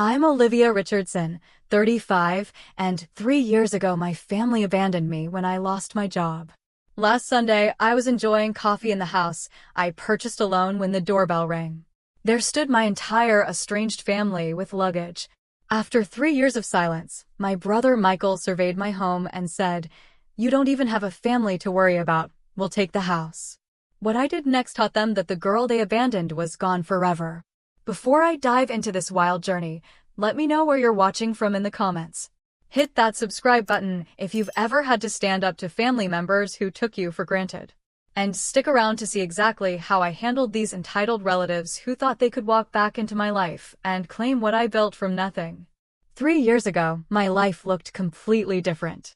I'm Olivia Richardson, 35, and 3 years ago my family abandoned me when I lost my job. Last Sunday, I was enjoying coffee in the house I purchased alone when the doorbell rang. There stood my entire estranged family with luggage. After 3 years of silence, my brother Michael surveyed my home and said, "You don't even have a family to worry about. We'll take the house." What I did next taught them that the girl they abandoned was gone forever. Before I dive into this wild journey, let me know where you're watching from in the comments. Hit that subscribe button if you've ever had to stand up to family members who took you for granted. And stick around to see exactly how I handled these entitled relatives who thought they could walk back into my life and claim what I built from nothing. 3 years ago, my life looked completely different.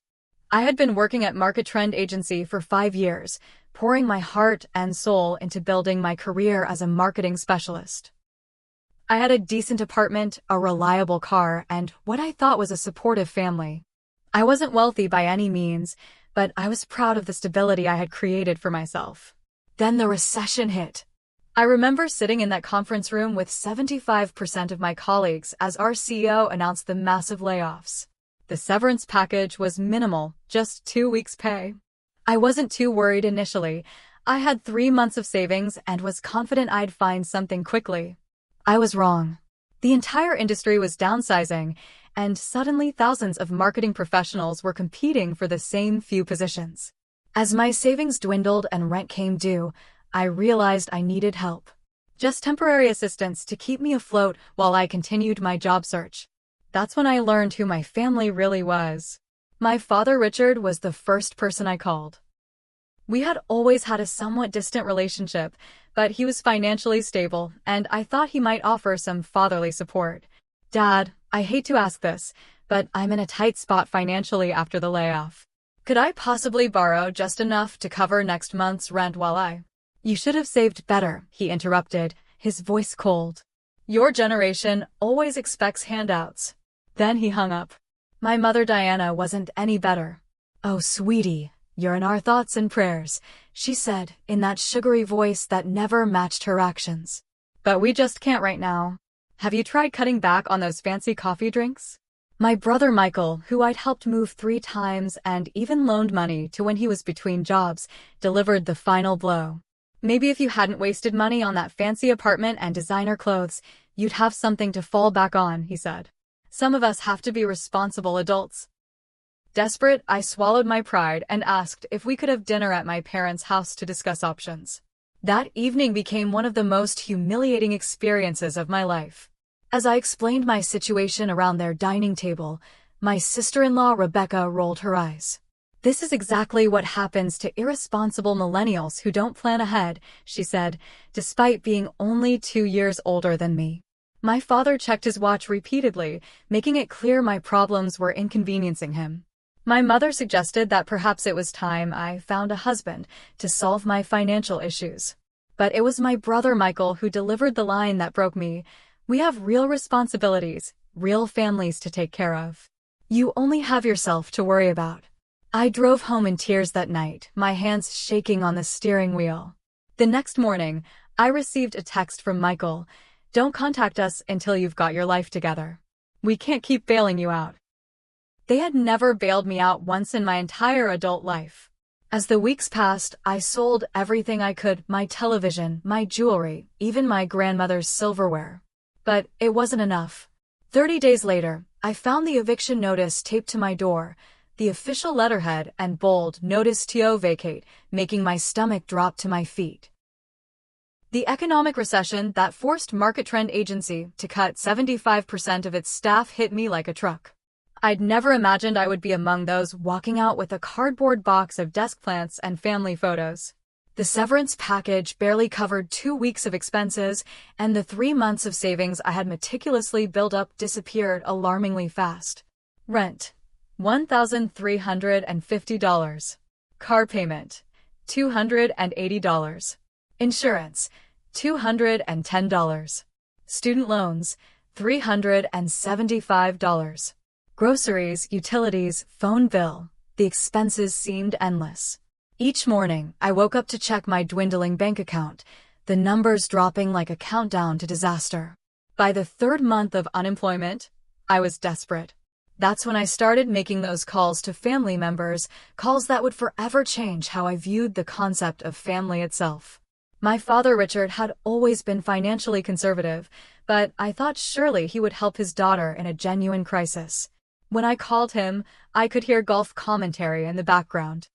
I had been working at Market Trend Agency for 5 years, pouring my heart and soul into building my career as a marketing specialist. I had a decent apartment, a reliable car, and what I thought was a supportive family. I wasn't wealthy by any means, but I was proud of the stability I had created for myself. Then the recession hit. I remember sitting in that conference room with 75% of my colleagues as our CEO announced the massive layoffs. The severance package was minimal, just 2 weeks' pay. I wasn't too worried initially. I had 3 months of savings and was confident I'd find something quickly. I was wrong. The entire industry was downsizing, and suddenly thousands of marketing professionals were competing for the same few positions. As my savings dwindled and rent came due, I realized I needed help. Just temporary assistance to keep me afloat while I continued my job search. That's when I learned who my family really was. My father Richard was the first person I called. We had always had a somewhat distant relationship, but he was financially stable, and I thought he might offer some fatherly support. "Dad, I hate to ask this, but I'm in a tight spot financially after the layoff. Could I possibly borrow just enough to cover next month's rent while I—" "You should have saved better," he interrupted, his voice cold. "Your generation always expects handouts." Then he hung up. My mother Diana wasn't any better. "Oh, sweetie, you're in our thoughts and prayers," she said, in that sugary voice that never matched her actions. "But we just can't right now. Have you tried cutting back on those fancy coffee drinks?" My brother Michael, who I'd helped move 3 times and even loaned money to when he was between jobs, delivered the final blow. "Maybe if you hadn't wasted money on that fancy apartment and designer clothes, you'd have something to fall back on," he said. "Some of us have to be responsible adults." Desperate, I swallowed my pride and asked if we could have dinner at my parents' house to discuss options. That evening became one of the most humiliating experiences of my life. As I explained my situation around their dining table, my sister-in-law Rebecca rolled her eyes. "This is exactly what happens to irresponsible millennials who don't plan ahead," she said, despite being only 2 years older than me. My father checked his watch repeatedly, making it clear my problems were inconveniencing him. My mother suggested that perhaps it was time I found a husband to solve my financial issues. But it was my brother Michael who delivered the line that broke me. "We have real responsibilities, real families to take care of. You only have yourself to worry about." I drove home in tears that night, my hands shaking on the steering wheel. The next morning, I received a text from Michael. "Don't contact us until you've got your life together. We can't keep bailing you out." They had never bailed me out once in my entire adult life. As the weeks passed, I sold everything I could, my television, my jewelry, even my grandmother's silverware. But it wasn't enough. 30 days later, I found the eviction notice taped to my door, the official letterhead and bold "Notice to vacate," making my stomach drop to my feet. The economic recession that forced Market Trend Agency to cut 75% of its staff hit me like a truck. I'd never imagined I would be among those walking out with a cardboard box of desk plants and family photos. The severance package barely covered 2 weeks of expenses, and the 3 months of savings I had meticulously built up disappeared alarmingly fast. Rent, $1,350. Car payment, $280. Insurance, $210. Student loans, $375. Groceries, utilities, phone bill. The expenses seemed endless. Each morning, I woke up to check my dwindling bank account, the numbers dropping like a countdown to disaster. By the third month of unemployment, I was desperate. That's when I started making those calls to family members, calls that would forever change how I viewed the concept of family itself. My father, Richard, had always been financially conservative, but I thought surely he would help his daughter in a genuine crisis. When I called him, I could hear golf commentary in the background.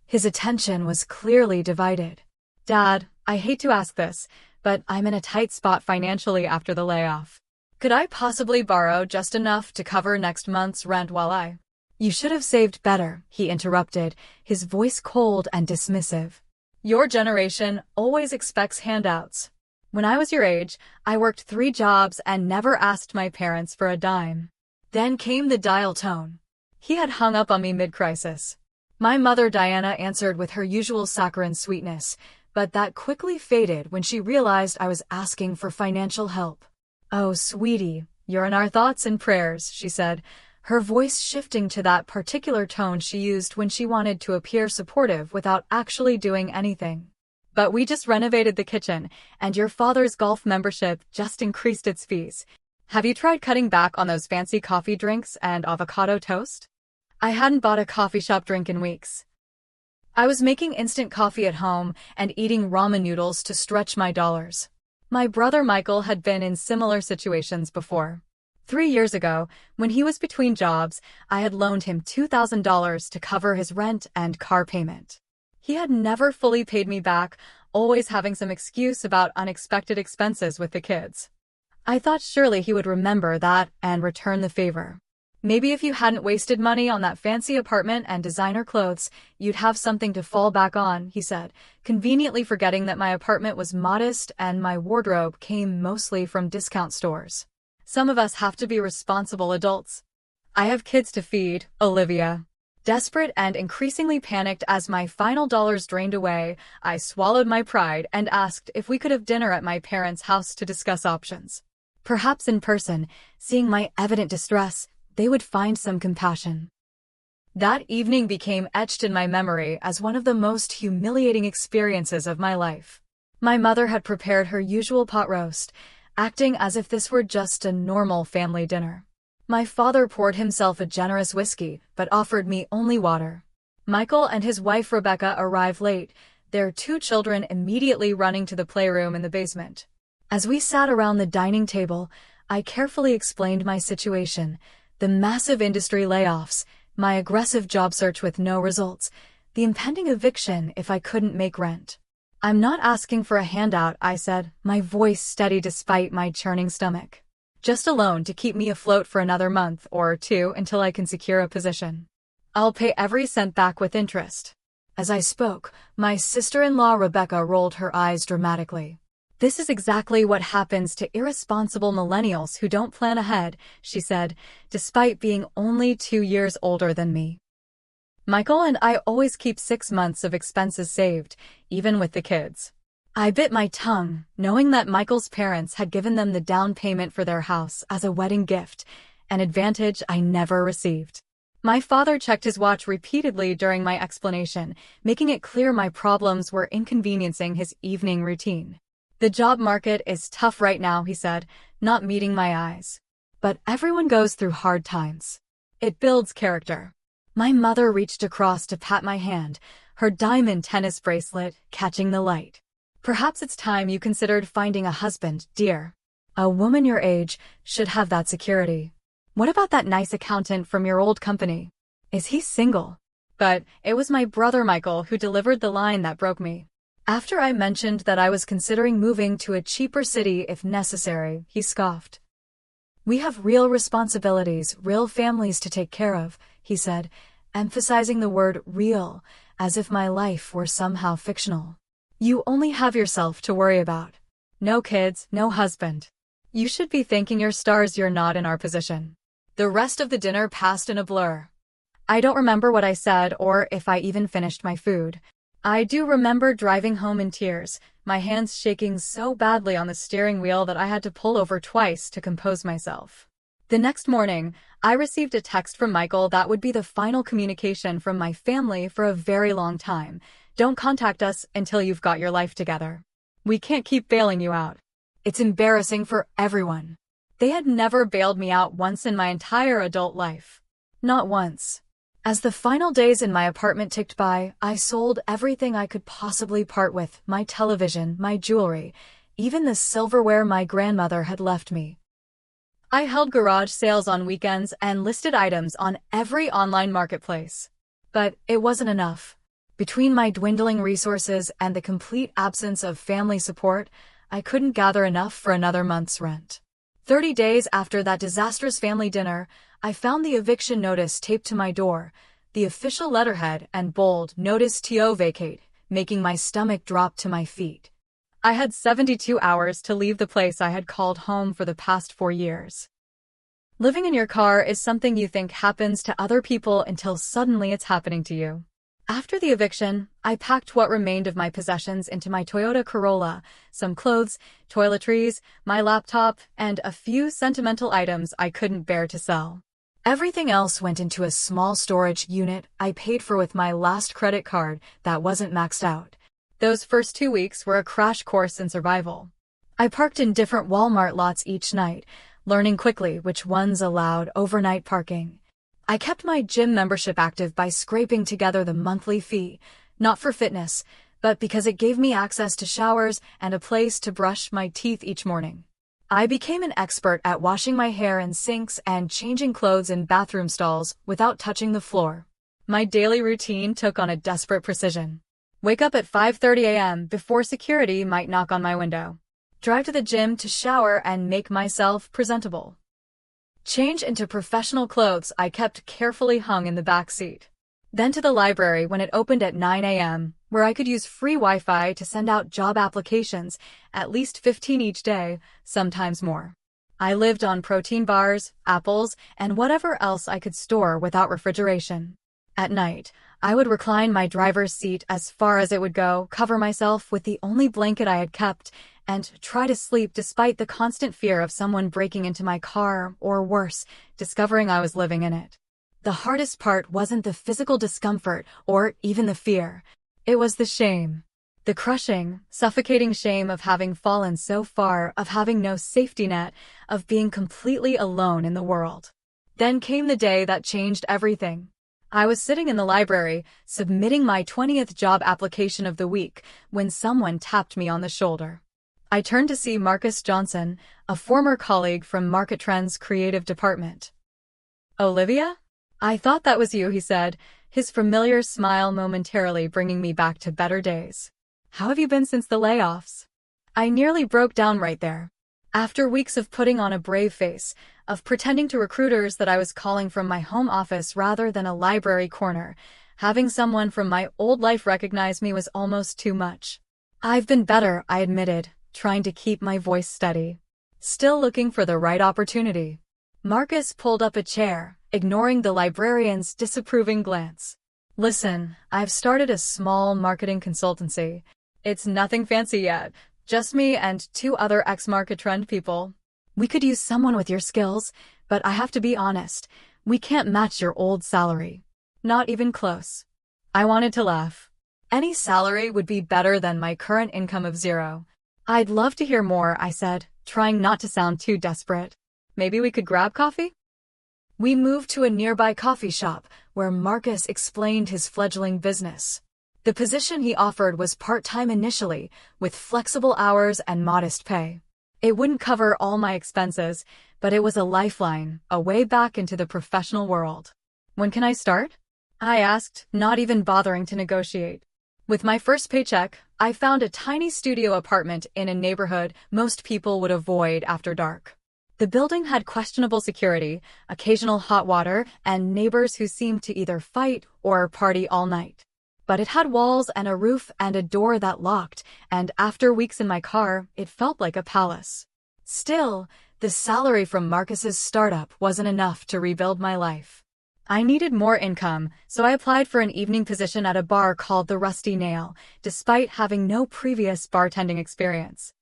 His attention was clearly divided. "Dad, I hate to ask this, but I'm in a tight spot financially after the layoff. Could I possibly borrow just enough to cover next month's rent while I—" "You should have saved better," he interrupted, his voice cold and dismissive. "Your generation always expects handouts. When I was your age, I worked 3 jobs and never asked my parents for a dime." Then came the dial tone. He had hung up on me mid-crisis. My mother, Diana, answered with her usual saccharine sweetness, but that quickly faded when she realized I was asking for financial help. "Oh, sweetie, you're in our thoughts and prayers," she said, her voice shifting to that particular tone she used when she wanted to appear supportive without actually doing anything. "But we just renovated the kitchen, and your father's golf membership just increased its fees. Have you tried cutting back on those fancy coffee drinks and avocado toast?" I hadn't bought a coffee shop drink in weeks. I was making instant coffee at home and eating ramen noodles to stretch my dollars. My brother Michael had been in similar situations before. 3 years ago, when he was between jobs, I had loaned him $2,000 to cover his rent and car payment. He had never fully paid me back, always having some excuse about unexpected expenses with the kids. I thought surely he would remember that and return the favor. "Maybe if you hadn't wasted money on that fancy apartment and designer clothes, you'd have something to fall back on," he said, conveniently forgetting that my apartment was modest and my wardrobe came mostly from discount stores. "Some of us have to be responsible adults. I have kids to feed, Olivia." Desperate and increasingly panicked as my final dollars drained away, I swallowed my pride and asked if we could have dinner at my parents' house to discuss options. Perhaps in person, seeing my evident distress, they would find some compassion. That evening became etched in my memory as one of the most humiliating experiences of my life. My mother had prepared her usual pot roast, acting as if this were just a normal family dinner. My father poured himself a generous whiskey, but offered me only water. Michael and his wife Rebecca arrived late, their 2 children immediately running to the playroom in the basement. As we sat around the dining table, I carefully explained my situation: the massive industry layoffs, my aggressive job search with no results, the impending eviction if I couldn't make rent. "I'm not asking for a handout," I said, my voice steady despite my churning stomach. "Just a loan to keep me afloat for another month or 2 until I can secure a position. I'll pay every cent back with interest." As I spoke, my sister-in-law Rebecca rolled her eyes dramatically. "This is exactly what happens to irresponsible millennials who don't plan ahead," she said, despite being only 2 years older than me. "Michael and I always keep 6 months of expenses saved, even with the kids." I bit my tongue, knowing that Michael's parents had given them the down payment for their house as a wedding gift, an advantage I never received. My father checked his watch repeatedly during my explanation, making it clear my problems were inconveniencing his evening routine. "The job market is tough right now," he said, not meeting my eyes. "But everyone goes through hard times. It builds character." My mother reached across to pat my hand, her diamond tennis bracelet catching the light. "Perhaps it's time you considered finding a husband, dear. A woman your age should have that security. What about that nice accountant from your old company? Is he single?" But it was my brother Michael who delivered the line that broke me. After I mentioned that I was considering moving to a cheaper city if necessary, he scoffed. "We have real responsibilities, real families to take care of," he said, emphasizing the word real, as if my life were somehow fictional. "You only have yourself to worry about. No kids, no husband. You should be thanking your stars you're not in our position." The rest of the dinner passed in a blur. I don't remember what I said or if I even finished my food. I do remember driving home in tears, my hands shaking so badly on the steering wheel that I had to pull over twice to compose myself. The next morning, I received a text from Michael that would be the final communication from my family for a very long time. "Don't contact us until you've got your life together. We can't keep bailing you out." It's embarrassing for everyone. They had never bailed me out once in my entire adult life. Not once. As the final days in my apartment ticked by, I sold everything I could possibly part with: my television, my jewelry, even the silverware my grandmother had left me. I held garage sales on weekends and listed items on every online marketplace. But it wasn't enough. Between my dwindling resources and the complete absence of family support, I couldn't gather enough for another month's rent. 30 days after that disastrous family dinner, I found the eviction notice taped to my door, the official letterhead and bold "Notice to vacate," making my stomach drop to my feet. I had 72 hours to leave the place I had called home for the past 4 years. Living in your car is something you think happens to other people until suddenly it's happening to you. After the eviction, I packed what remained of my possessions into my Toyota Corolla, some clothes, toiletries, my laptop, and a few sentimental items I couldn't bear to sell. Everything else went into a small storage unit I paid for with my last credit card that wasn't maxed out. Those first 2 weeks were a crash course in survival. I parked in different Walmart lots each night, learning quickly which ones allowed overnight parking. I kept my gym membership active by scraping together the monthly fee, not for fitness, but because it gave me access to showers and a place to brush my teeth each morning. I became an expert at washing my hair in sinks and changing clothes in bathroom stalls without touching the floor. My daily routine took on a desperate precision. Wake up at 5:30 a.m. before security might knock on my window. Drive to the gym to shower and make myself presentable. Change into professional clothes I kept carefully hung in the back seat. Then to the library when it opened at 9 a.m., where I could use free Wi-Fi to send out job applications, at least 15 each day, sometimes more. I lived on protein bars, apples, and whatever else I could store without refrigeration. At night, I would recline my driver's seat as far as it would go, cover myself with the only blanket I had kept, and try to sleep despite the constant fear of someone breaking into my car, or worse, discovering I was living in it. The hardest part wasn't the physical discomfort or even the fear. It was the shame. The crushing, suffocating shame of having fallen so far, of having no safety net, of being completely alone in the world. Then came the day that changed everything. I was sitting in the library, submitting my 20th job application of the week, when someone tapped me on the shoulder. I turned to see Marcus Johnson, a former colleague from Market Trends' creative department. "Olivia? I thought that was you," he said, his familiar smile momentarily bringing me back to better days. "How have you been since the layoffs?" I nearly broke down right there. After weeks of putting on a brave face, of pretending to recruiters that I was calling from my home office rather than a library corner, having someone from my old life recognize me was almost too much. "I've been better," I admitted, trying to keep my voice steady. "Still looking for the right opportunity." Marcus pulled up a chair, ignoring the librarian's disapproving glance. "Listen, I've started a small marketing consultancy. It's nothing fancy yet, just me and 2 other ex-Market Trend people. We could use someone with your skills, but I have to be honest, we can't match your old salary. Not even close." I wanted to laugh. Any salary would be better than my current income of 0. "I'd love to hear more," I said, trying not to sound too desperate. "Maybe we could grab coffee?" We moved to a nearby coffee shop, where Marcus explained his fledgling business. The position he offered was part-time initially, with flexible hours and modest pay. It wouldn't cover all my expenses, but it was a lifeline, a way back into the professional world. "When can I start?" I asked, not even bothering to negotiate. With my first paycheck, I found a tiny studio apartment in a neighborhood most people would avoid after dark. The building had questionable security, occasional hot water, and neighbors who seemed to either fight or party all night. But it had walls and a roof and a door that locked, and after weeks in my car, it felt like a palace. Still, the salary from Marcus's startup wasn't enough to rebuild my life. I needed more income, so I applied for an evening position at a bar called the Rusty Nail, despite having no previous bartending experience.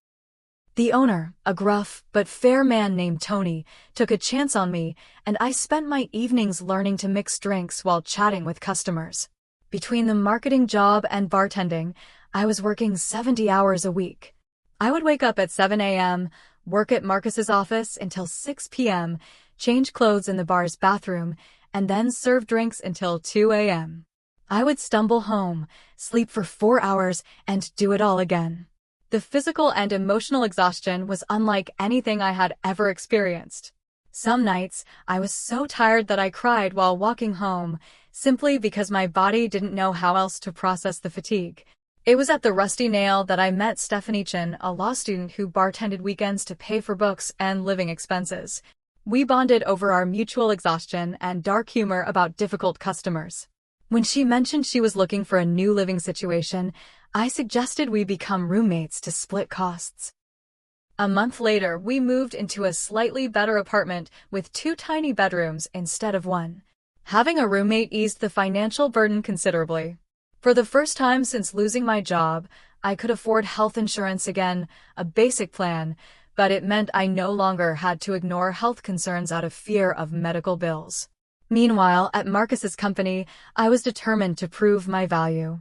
The owner, a gruff but fair man named Tony, took a chance on me, and I spent my evenings learning to mix drinks while chatting with customers. Between the marketing job and bartending, I was working 70 hours a week. I would wake up at 7 a.m., work at Marcus's office until 6 p.m., change clothes in the bar's bathroom, and then serve drinks until 2 a.m. I would stumble home, sleep for 4 hours, and do it all again. The physical and emotional exhaustion was unlike anything I had ever experienced. Some nights, I was so tired that I cried while walking home, simply because my body didn't know how else to process the fatigue. It was at the Rusty Nail that I met Stephanie Chin, a law student who bartended weekends to pay for books and living expenses. We bonded over our mutual exhaustion and dark humor about difficult customers. When she mentioned she was looking for a new living situation, I suggested we become roommates to split costs. A month later, we moved into a slightly better apartment with 2 tiny bedrooms instead of 1. Having a roommate eased the financial burden considerably. For the first time since losing my job, I could afford health insurance again, a basic plan, but it meant I no longer had to ignore health concerns out of fear of medical bills. Meanwhile, at Marcus's company, I was determined to prove my value.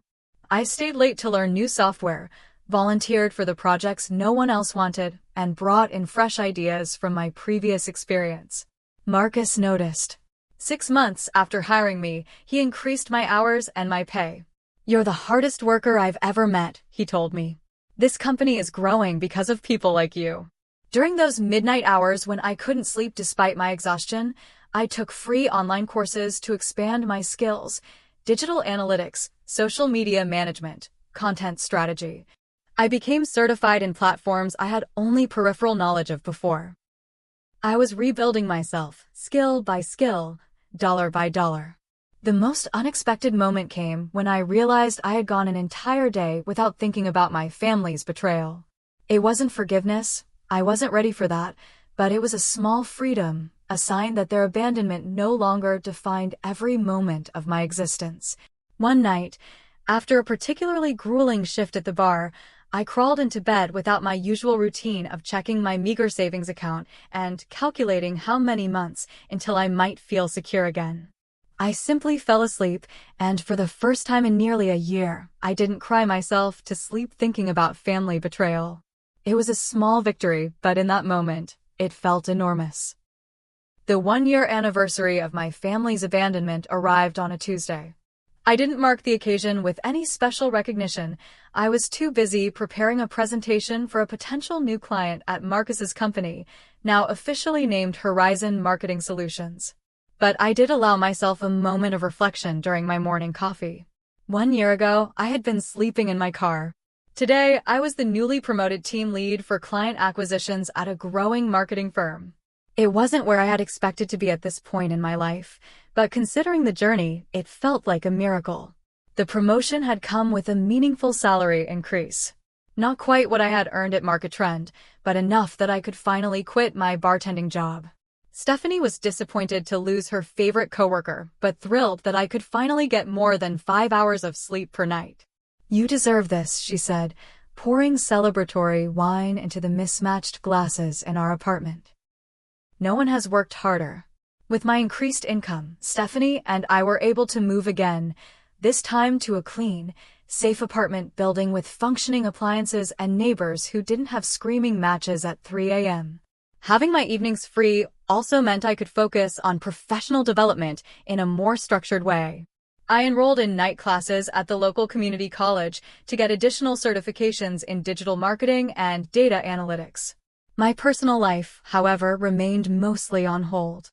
I stayed late to learn new software, volunteered for the projects no one else wanted, and brought in fresh ideas from my previous experience. Marcus noticed. 6 months after hiring me, he increased my hours and my pay. "You're the hardest worker I've ever met," he told me. "This company is growing because of people like you." During those midnight hours when I couldn't sleep despite my exhaustion, I took free online courses to expand my skills: digital analytics, social media management, content strategy. I became certified in platforms I had only peripheral knowledge of before. I was rebuilding myself, skill by skill, dollar by dollar. The most unexpected moment came when I realized I had gone an entire day without thinking about my family's betrayal. It wasn't forgiveness, I wasn't ready for that, but it was a small freedom, a sign that their abandonment no longer defined every moment of my existence. One night, after a particularly grueling shift at the bar, I crawled into bed without my usual routine of checking my meager savings account and calculating how many months until I might feel secure again. I simply fell asleep, and for the first time in nearly a year, I didn't cry myself to sleep thinking about family betrayal. It was a small victory, but in that moment, it felt enormous. The 1-year anniversary of my family's abandonment arrived on a Tuesday. I didn't mark the occasion with any special recognition. I was too busy preparing a presentation for a potential new client at Marcus's company, now officially named Horizon Marketing Solutions. But I did allow myself a moment of reflection during my morning coffee. 1 year ago, I had been sleeping in my car. Today, I was the newly promoted team lead for client acquisitions at a growing marketing firm. It wasn't where I had expected to be at this point in my life, but considering the journey, it felt like a miracle. The promotion had come with a meaningful salary increase. Not quite what I had earned at Market Trend, but enough that I could finally quit my bartending job. Stephanie was disappointed to lose her favorite coworker, but thrilled that I could finally get more than 5 hours of sleep per night. "You deserve this," she said, pouring celebratory wine into the mismatched glasses in our apartment. "No one has worked harder." With my increased income, Stephanie and I were able to move again, this time to a clean, safe apartment building with functioning appliances and neighbors who didn't have screaming matches at 3 a.m. Having my evenings free also meant I could focus on professional development in a more structured way. I enrolled in night classes at the local community college to get additional certifications in digital marketing and data analytics. My personal life, however, remained mostly on hold.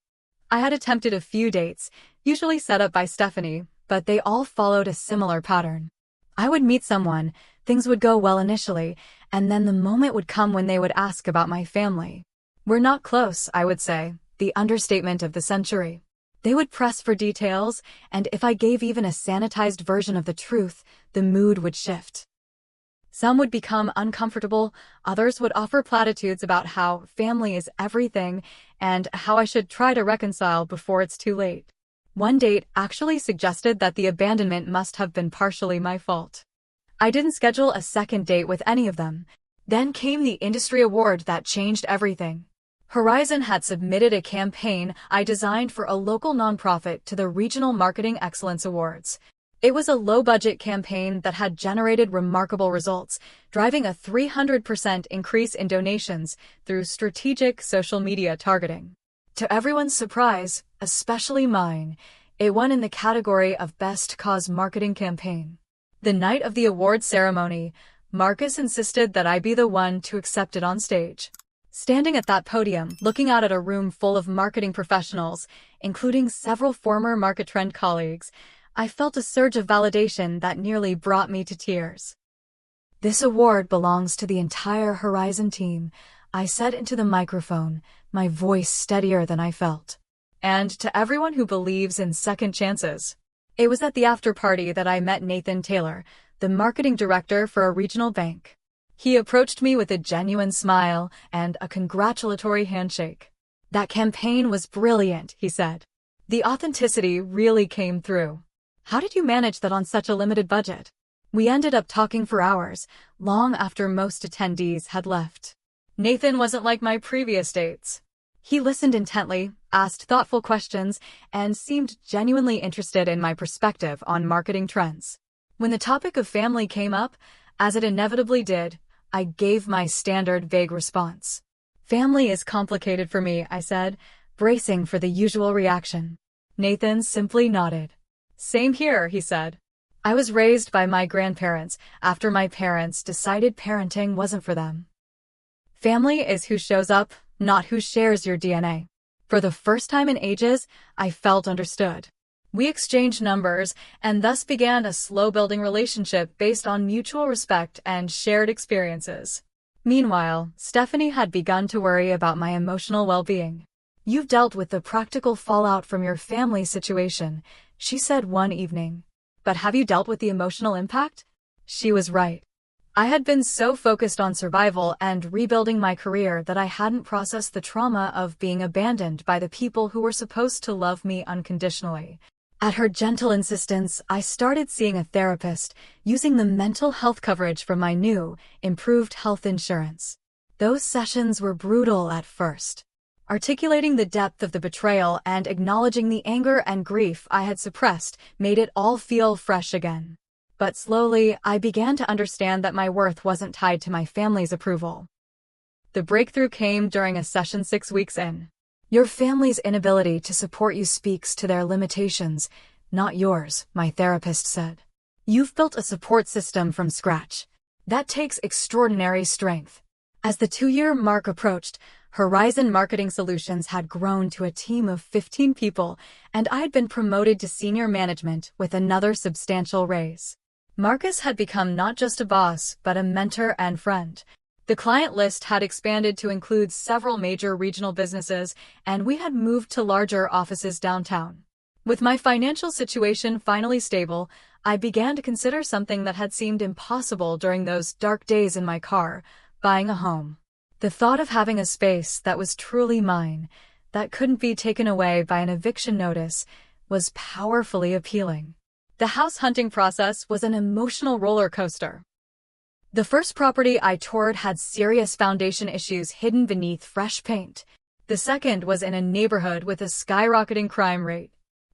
I had attempted a few dates, usually set up by Stephanie, but they all followed a similar pattern. I would meet someone, things would go well initially, and then the moment would come when they would ask about my family. "We're not close," I would say, the understatement of the century. They would press for details, and if I gave even a sanitized version of the truth, the mood would shift. Some would become uncomfortable, others would offer platitudes about how family is everything and how I should try to reconcile before it's too late. One date actually suggested that the abandonment must have been partially my fault. I didn't schedule a second date with any of them. Then came the industry award that changed everything. Horizon had submitted a campaign I designed for a local nonprofit to the Regional Marketing Excellence Awards. It was a low-budget campaign that had generated remarkable results, driving a 300% increase in donations through strategic social media targeting. To everyone's surprise, especially mine, it won in the category of Best Cause Marketing Campaign. The night of the awards ceremony, Marcus insisted that I be the one to accept it on stage. Standing at that podium, looking out at a room full of marketing professionals, including several former Market Trend colleagues, I felt a surge of validation that nearly brought me to tears. "This award belongs to the entire Horizon team," I said into the microphone, my voice steadier than I felt. "And to everyone who believes in second chances." It was at the after-party that I met Nathan Taylor, the marketing director for a regional bank. He approached me with a genuine smile and a congratulatory handshake. "That campaign was brilliant," he said. "The authenticity really came through. How did you manage that on such a limited budget?" We ended up talking for hours, long after most attendees had left. Nathan wasn't like my previous dates. He listened intently, asked thoughtful questions, and seemed genuinely interested in my perspective on marketing trends. When the topic of family came up, as it inevitably did, I gave my standard vague response. "Family is complicated for me," I said, bracing for the usual reaction. Nathan simply nodded. "Same here," he said. "I was raised by my grandparents after my parents decided parenting wasn't for them." Family is who shows up, not who shares your DNA. For the first time in ages, I felt understood. We exchanged numbers and thus began a slow-building relationship based on mutual respect and shared experiences. Meanwhile, Stephanie had begun to worry about my emotional well-being. "You've dealt with the practical fallout from your family situation," she said one evening. "But have you dealt with the emotional impact?" She was right. I had been so focused on survival and rebuilding my career that I hadn't processed the trauma of being abandoned by the people who were supposed to love me unconditionally. At her gentle insistence, I started seeing a therapist, using the mental health coverage from my new, improved health insurance. Those sessions were brutal at first. Articulating the depth of the betrayal and acknowledging the anger and grief I had suppressed made it all feel fresh again. But slowly, I began to understand that my worth wasn't tied to my family's approval. The breakthrough came during a session 6 weeks in. "Your family's inability to support you speaks to their limitations, not yours," my therapist said. "You've built a support system from scratch. That takes extraordinary strength." As the 2-year mark approached, Horizon Marketing Solutions had grown to a team of 15 people, and I had been promoted to senior management with another substantial raise. Marcus had become not just a boss, but a mentor and friend. The client list had expanded to include several major regional businesses, and we had moved to larger offices downtown. With my financial situation finally stable, I began to consider something that had seemed impossible during those dark days in my car: buying a home. The thought of having a space that was truly mine, that couldn't be taken away by an eviction notice, was powerfully appealing. The house hunting process was an emotional roller coaster. The first property I toured had serious foundation issues hidden beneath fresh paint. The second was in a neighborhood with a skyrocketing crime rate.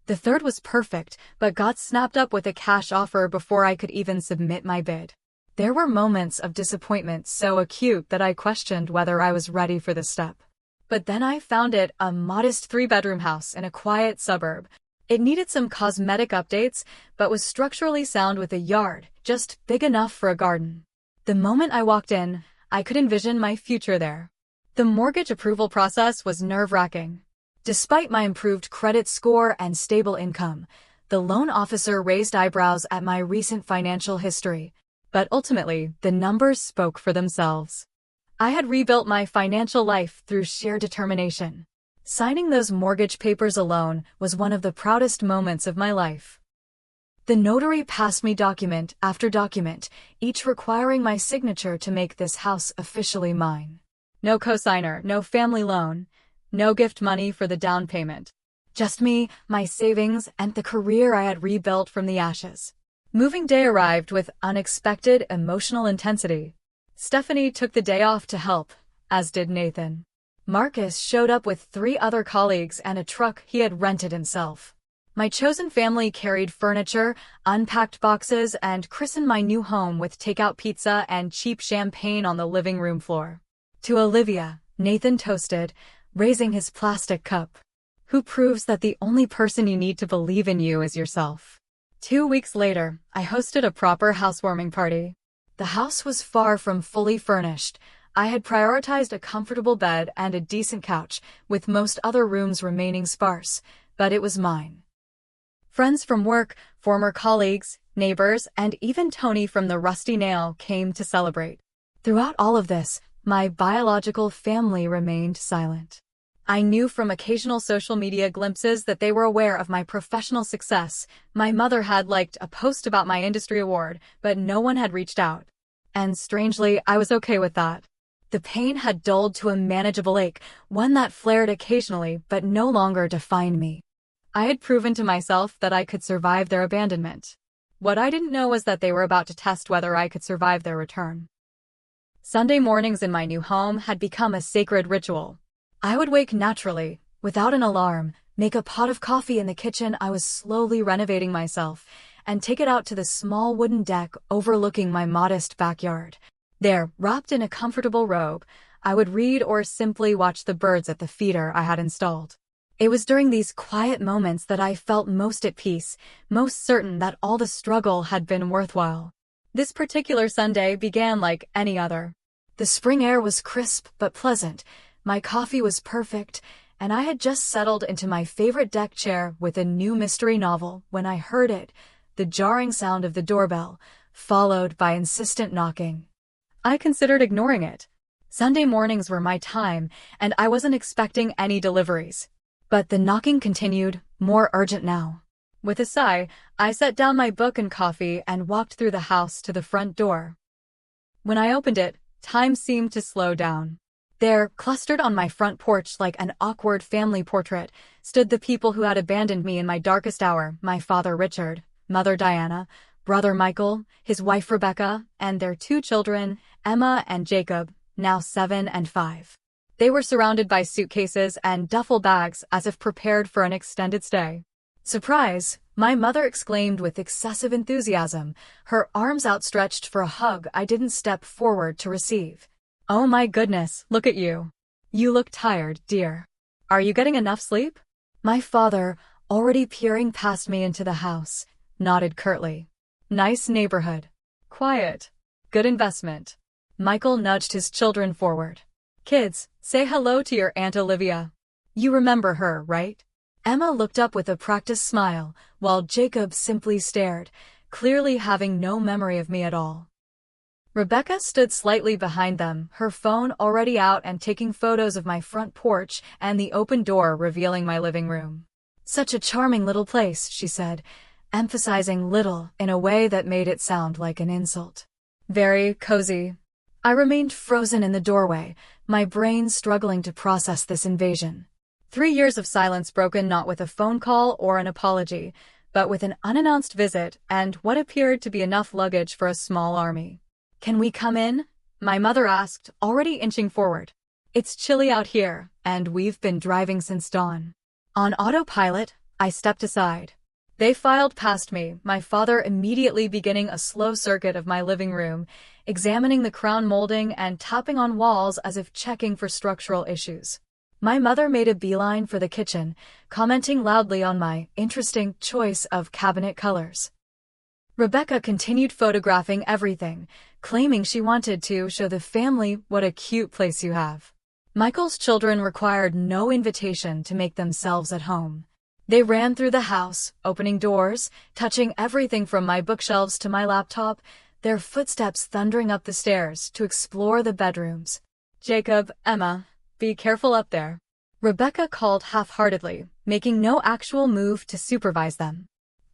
The third was perfect, but got snapped up with a cash offer before I could even submit my bid. There were moments of disappointment so acute that I questioned whether I was ready for the step. But then I found it, a modest 3-bedroom house in a quiet suburb. It needed some cosmetic updates, but was structurally sound with a yard, just big enough for a garden. The moment I walked in, I could envision my future there. The mortgage approval process was nerve-wracking. Despite my improved credit score and stable income, the loan officer raised eyebrows at my recent financial history. But ultimately, the numbers spoke for themselves. I had rebuilt my financial life through sheer determination. Signing those mortgage papers alone was one of the proudest moments of my life. The notary passed me document after document, each requiring my signature to make this house officially mine. No cosigner, no family loan, no gift money for the down payment. Just me, my savings, and the career I had rebuilt from the ashes. Moving day arrived with unexpected emotional intensity. Stephanie took the day off to help, as did Nathan. Marcus showed up with 3 other colleagues and a truck he had rented himself. My chosen family carried furniture, unpacked boxes, and christened my new home with takeout pizza and cheap champagne on the living room floor. To Olivia, Nathan toasted, raising his plastic cup. Who proves that the only person you need to believe in you is yourself. 2 weeks later, I hosted a proper housewarming party. The house was far from fully furnished. I had prioritized a comfortable bed and a decent couch, with most other rooms remaining sparse, but it was mine. Friends from work, former colleagues, neighbors, and even Tony from the Rusty Nail came to celebrate. Throughout all of this, my biological family remained silent. I knew from occasional social media glimpses that they were aware of my professional success. My mother had liked a post about my industry award, but no one had reached out. And strangely, I was okay with that. The pain had dulled to a manageable ache, one that flared occasionally but no longer defined me. I had proven to myself that I could survive their abandonment. What I didn't know was that they were about to test whether I could survive their return. Sunday mornings in my new home had become a sacred ritual. I would wake naturally, without an alarm, make a pot of coffee in the kitchen. I was slowly renovating myself, and take it out to the small wooden deck overlooking my modest backyard. There, wrapped in a comfortable robe, I would read or simply watch the birds at the feeder I had installed. It was during these quiet moments that I felt most at peace, most certain that all the struggle had been worthwhile. This particular Sunday began like any other. The spring air was crisp but pleasant, my coffee was perfect, and I had just settled into my favorite deck chair with a new mystery novel when I heard it, the jarring sound of the doorbell, followed by insistent knocking. I considered ignoring it. Sunday mornings were my time, and I wasn't expecting any deliveries. But the knocking continued, more urgent now. With a sigh, I set down my book and coffee and walked through the house to the front door. When I opened it, time seemed to slow down. There, clustered on my front porch like an awkward family portrait, stood the people who had abandoned me in my darkest hour: my father Richard, mother Diana, brother Michael, his wife Rebecca, and their 2 children, Emma and Jacob, now 7 and 5. They were surrounded by suitcases and duffel bags as if prepared for an extended stay. Surprise! My mother exclaimed with excessive enthusiasm, her arms outstretched for a hug I didn't step forward to receive. Oh my goodness, look at you. You look tired, dear. Are you getting enough sleep? My father, already peering past me into the house, nodded curtly. Nice neighborhood. Quiet. Good investment. Michael nudged his children forward. Kids, say hello to your Aunt Olivia. You remember her, right? Emma looked up with a practiced smile, while Jacob simply stared, clearly having no memory of me at all. Rebecca stood slightly behind them, her phone already out and taking photos of my front porch and the open door revealing my living room. Such a charming little place, she said, emphasizing little in a way that made it sound like an insult. Very cozy. I remained frozen in the doorway, my brain struggling to process this invasion. 3 years of silence broken not with a phone call or an apology, but with an unannounced visit and what appeared to be enough luggage for a small army. Can we come in? My mother asked, already inching forward. It's chilly out here, and we've been driving since dawn. On autopilot, I stepped aside. They filed past me, my father immediately beginning a slow circuit of my living room, examining the crown molding and tapping on walls as if checking for structural issues. My mother made a beeline for the kitchen, commenting loudly on my interesting choice of cabinet colors. Rebecca continued photographing everything, claiming she wanted to show the family what a cute place you have. Michael's children required no invitation to make themselves at home. They ran through the house, opening doors, touching everything from my bookshelves to my laptop, their footsteps thundering up the stairs to explore the bedrooms. Jacob, Emma, be careful up there. Rebecca called half-heartedly, making no actual move to supervise them.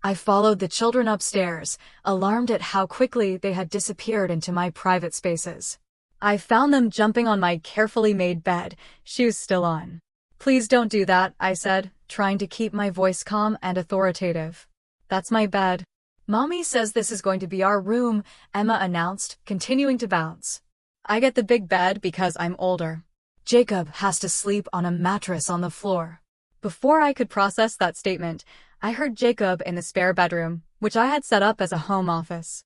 I followed the children upstairs, alarmed at how quickly they had disappeared into my private spaces. I found them jumping on my carefully made bed, shoes still on. Please don't do that, I said, trying to keep my voice calm and authoritative. That's my bed. Mommy says this is going to be our room, Emma announced, continuing to bounce. I get the big bed because I'm older. Jacob has to sleep on a mattress on the floor. Before I could process that statement, I heard Jacob in the spare bedroom, which I had set up as a home office.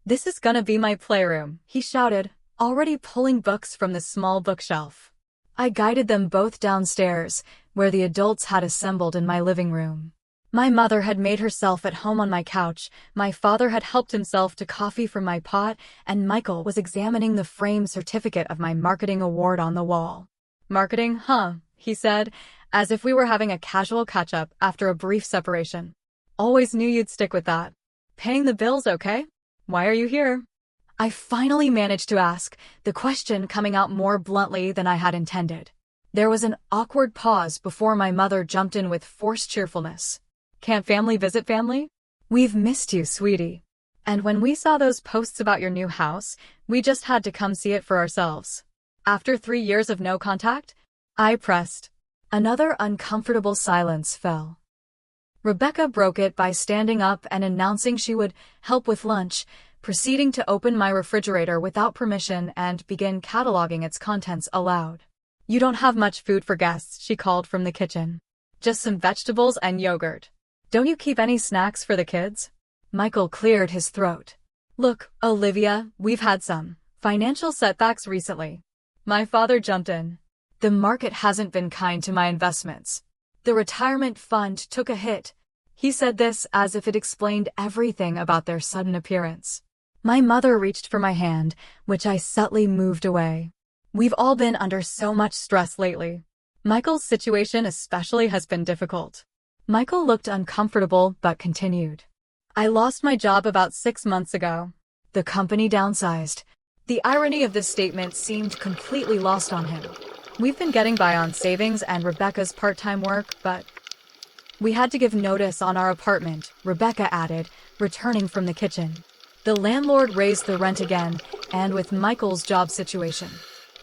"This is gonna be my playroom," he shouted, already pulling books from the small bookshelf. I guided them both downstairs, where the adults had assembled in my living room. My mother had made herself at home on my couch, my father had helped himself to coffee from my pot, and Michael was examining the framed certificate of my marketing award on the wall. "Marketing, huh?" he said, as if we were having a casual catch-up after a brief separation. "Always knew you'd stick with that. Paying the bills, okay? Why are you here?" I finally managed to ask, the question coming out more bluntly than I had intended. There was an awkward pause before my mother jumped in with forced cheerfulness. "Can't family visit family? We've missed you, sweetie. And when we saw those posts about your new house, we just had to come see it for ourselves." After 3 years of no contact, I pressed. Another uncomfortable silence fell. Rebecca broke it by standing up and announcing she would help with lunch, proceeding to open my refrigerator without permission and begin cataloging its contents aloud. "You don't have much food for guests," she called from the kitchen. "Just some vegetables and yogurt. Don't you keep any snacks for the kids?" Michael cleared his throat. "Look, Olivia, we've had some financial setbacks recently." My father jumped in. "The market hasn't been kind to my investments. The retirement fund took a hit." He said this as if it explained everything about their sudden appearance. My mother reached for my hand, which I subtly moved away. "We've all been under so much stress lately. Michael's situation especially has been difficult." Michael looked uncomfortable but continued. "I lost my job about 6 months ago. The company downsized." The irony of this statement seemed completely lost on him. "We've been getting by on savings and Rebecca's part-time work, but we had to give notice on our apartment," Rebecca added, returning from the kitchen. "The landlord raised the rent again, and with Michael's job situation."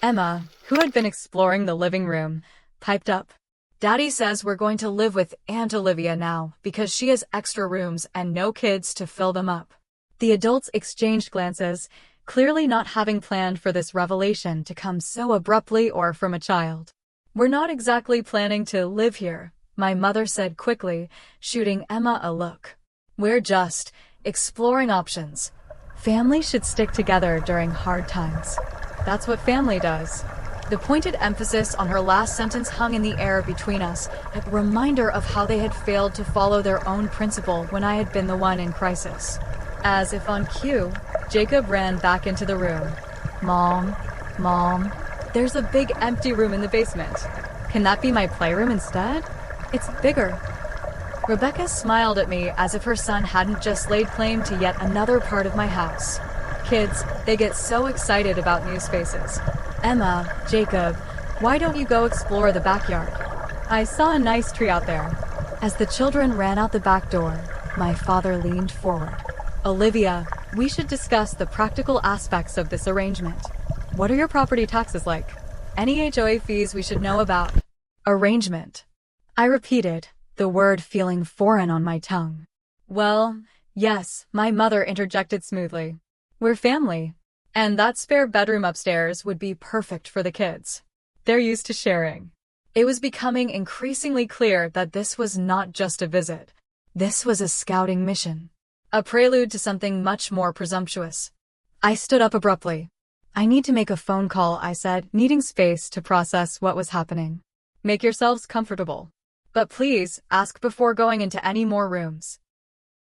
Emma, who had been exploring the living room, piped up. "Daddy says we're going to live with Aunt Olivia now because she has extra rooms and no kids to fill them up." The adults exchanged glances, clearly not having planned for this revelation to come so abruptly or from a child. "We're not exactly planning to live here," my mother said quickly, shooting Emma a look. "We're just exploring options. Family should stick together during hard times. That's what family does." The pointed emphasis on her last sentence hung in the air between us, a reminder of how they had failed to follow their own principle when I had been the one in crisis. As if on cue, Jacob ran back into the room. Mom, there's a big empty room in the basement. Can that be my playroom instead? It's bigger." Rebecca smiled at me as if her son hadn't just laid claim to yet another part of my house. Kids, they get so excited about new spaces. "Emma, Jacob, why don't you go explore the backyard? I saw a nice tree out there." As the children ran out the back door, my father leaned forward. "Olivia, we should discuss the practical aspects of this arrangement. What are your property taxes like? Any HOA fees we should know about?" "Arrangement," I repeated, the word feeling foreign on my tongue. "Well, yes," my mother interjected smoothly. "We're family. And that spare bedroom upstairs would be perfect for the kids. They're used to sharing." It was becoming increasingly clear that this was not just a visit. This was a scouting mission. A prelude to something much more presumptuous. I stood up abruptly. "I need to make a phone call," I said, needing space to process what was happening. "Make yourselves comfortable. But please, ask before going into any more rooms."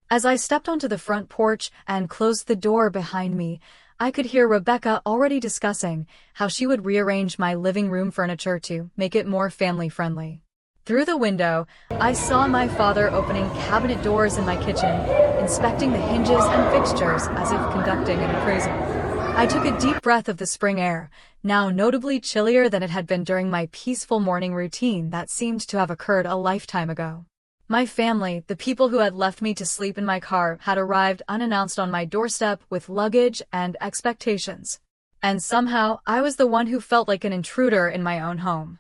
As I stepped onto the front porch and closed the door behind me, I could hear Rebecca already discussing how she would rearrange my living room furniture to make it more family-friendly. Through the window, I saw my father opening cabinet doors in my kitchen, inspecting the hinges and fixtures as if conducting an appraisal. I took a deep breath of the spring air, now notably chillier than it had been during my peaceful morning routine that seemed to have occurred a lifetime ago. My family, the people who had left me to sleep in my car, had arrived unannounced on my doorstep with luggage and expectations. And somehow, I was the one who felt like an intruder in my own home.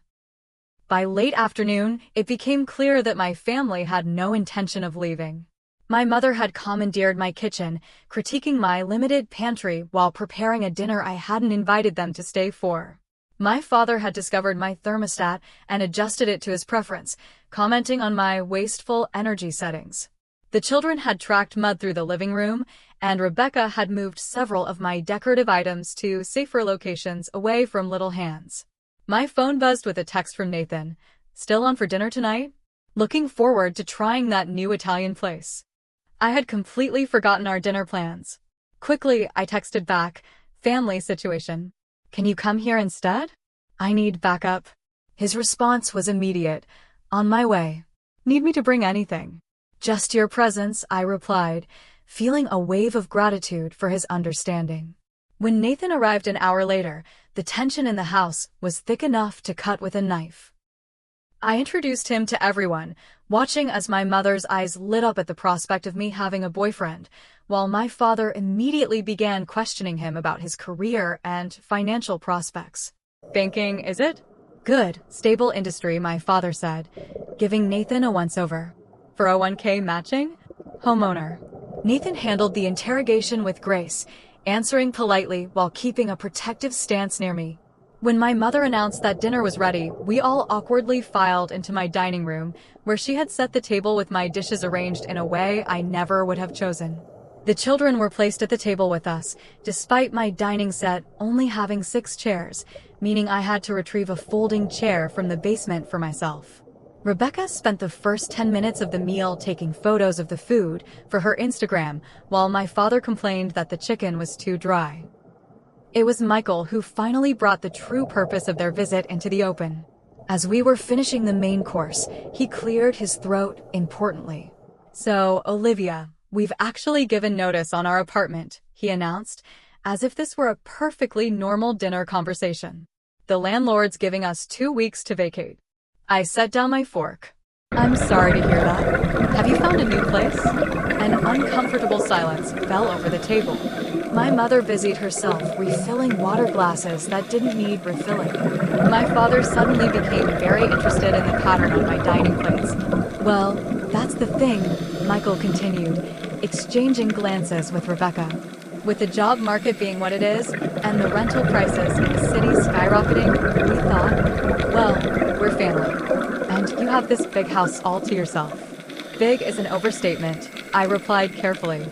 By late afternoon, it became clear that my family had no intention of leaving. My mother had commandeered my kitchen, critiquing my limited pantry while preparing a dinner I hadn't invited them to stay for. My father had discovered my thermostat and adjusted it to his preference, commenting on my wasteful energy settings. The children had tracked mud through the living room, and Rebecca had moved several of my decorative items to safer locations away from little hands. My phone buzzed with a text from Nathan. "Still on for dinner tonight? Looking forward to trying that new Italian place." I had completely forgotten our dinner plans. Quickly, I texted back, "Family situation. Can you come here instead? I need backup." His response was immediate. "On my way. Need me to bring anything?" "Just your presence," I replied, feeling a wave of gratitude for his understanding. When Nathan arrived an hour later, the tension in the house was thick enough to cut with a knife. I introduced him to everyone, watching as my mother's eyes lit up at the prospect of me having a boyfriend, while my father immediately began questioning him about his career and financial prospects. "Banking, is it?" "Good, stable industry," my father said, giving Nathan a once-over. "401k matching?" "Homeowner." Nathan handled the interrogation with grace, answering politely while keeping a protective stance near me. When my mother announced that dinner was ready, we all awkwardly filed into my dining room, where she had set the table with my dishes arranged in a way I never would have chosen. The children were placed at the table with us, despite my dining set only having 6 chairs, meaning I had to retrieve a folding chair from the basement for myself. Rebecca spent the first 10 minutes of the meal taking photos of the food for her Instagram, while my father complained that the chicken was too dry. It was Michael who finally brought the true purpose of their visit into the open. As we were finishing the main course, he cleared his throat importantly. "So, Olivia, we've actually given notice on our apartment," he announced, as if this were a perfectly normal dinner conversation. "The landlord's giving us 2 weeks to vacate." I set down my fork. "I'm sorry to hear that. Have you found a new place?" An uncomfortable silence fell over the table. My mother busied herself refilling water glasses that didn't need refilling. My father suddenly became very interested in the pattern on my dining plates. "Well, that's the thing," Michael continued, exchanging glances with Rebecca. "With the job market being what it is, and the rental prices in the city skyrocketing, we thought, well, we're family. And you have this big house all to yourself." "Big is an overstatement," I replied carefully.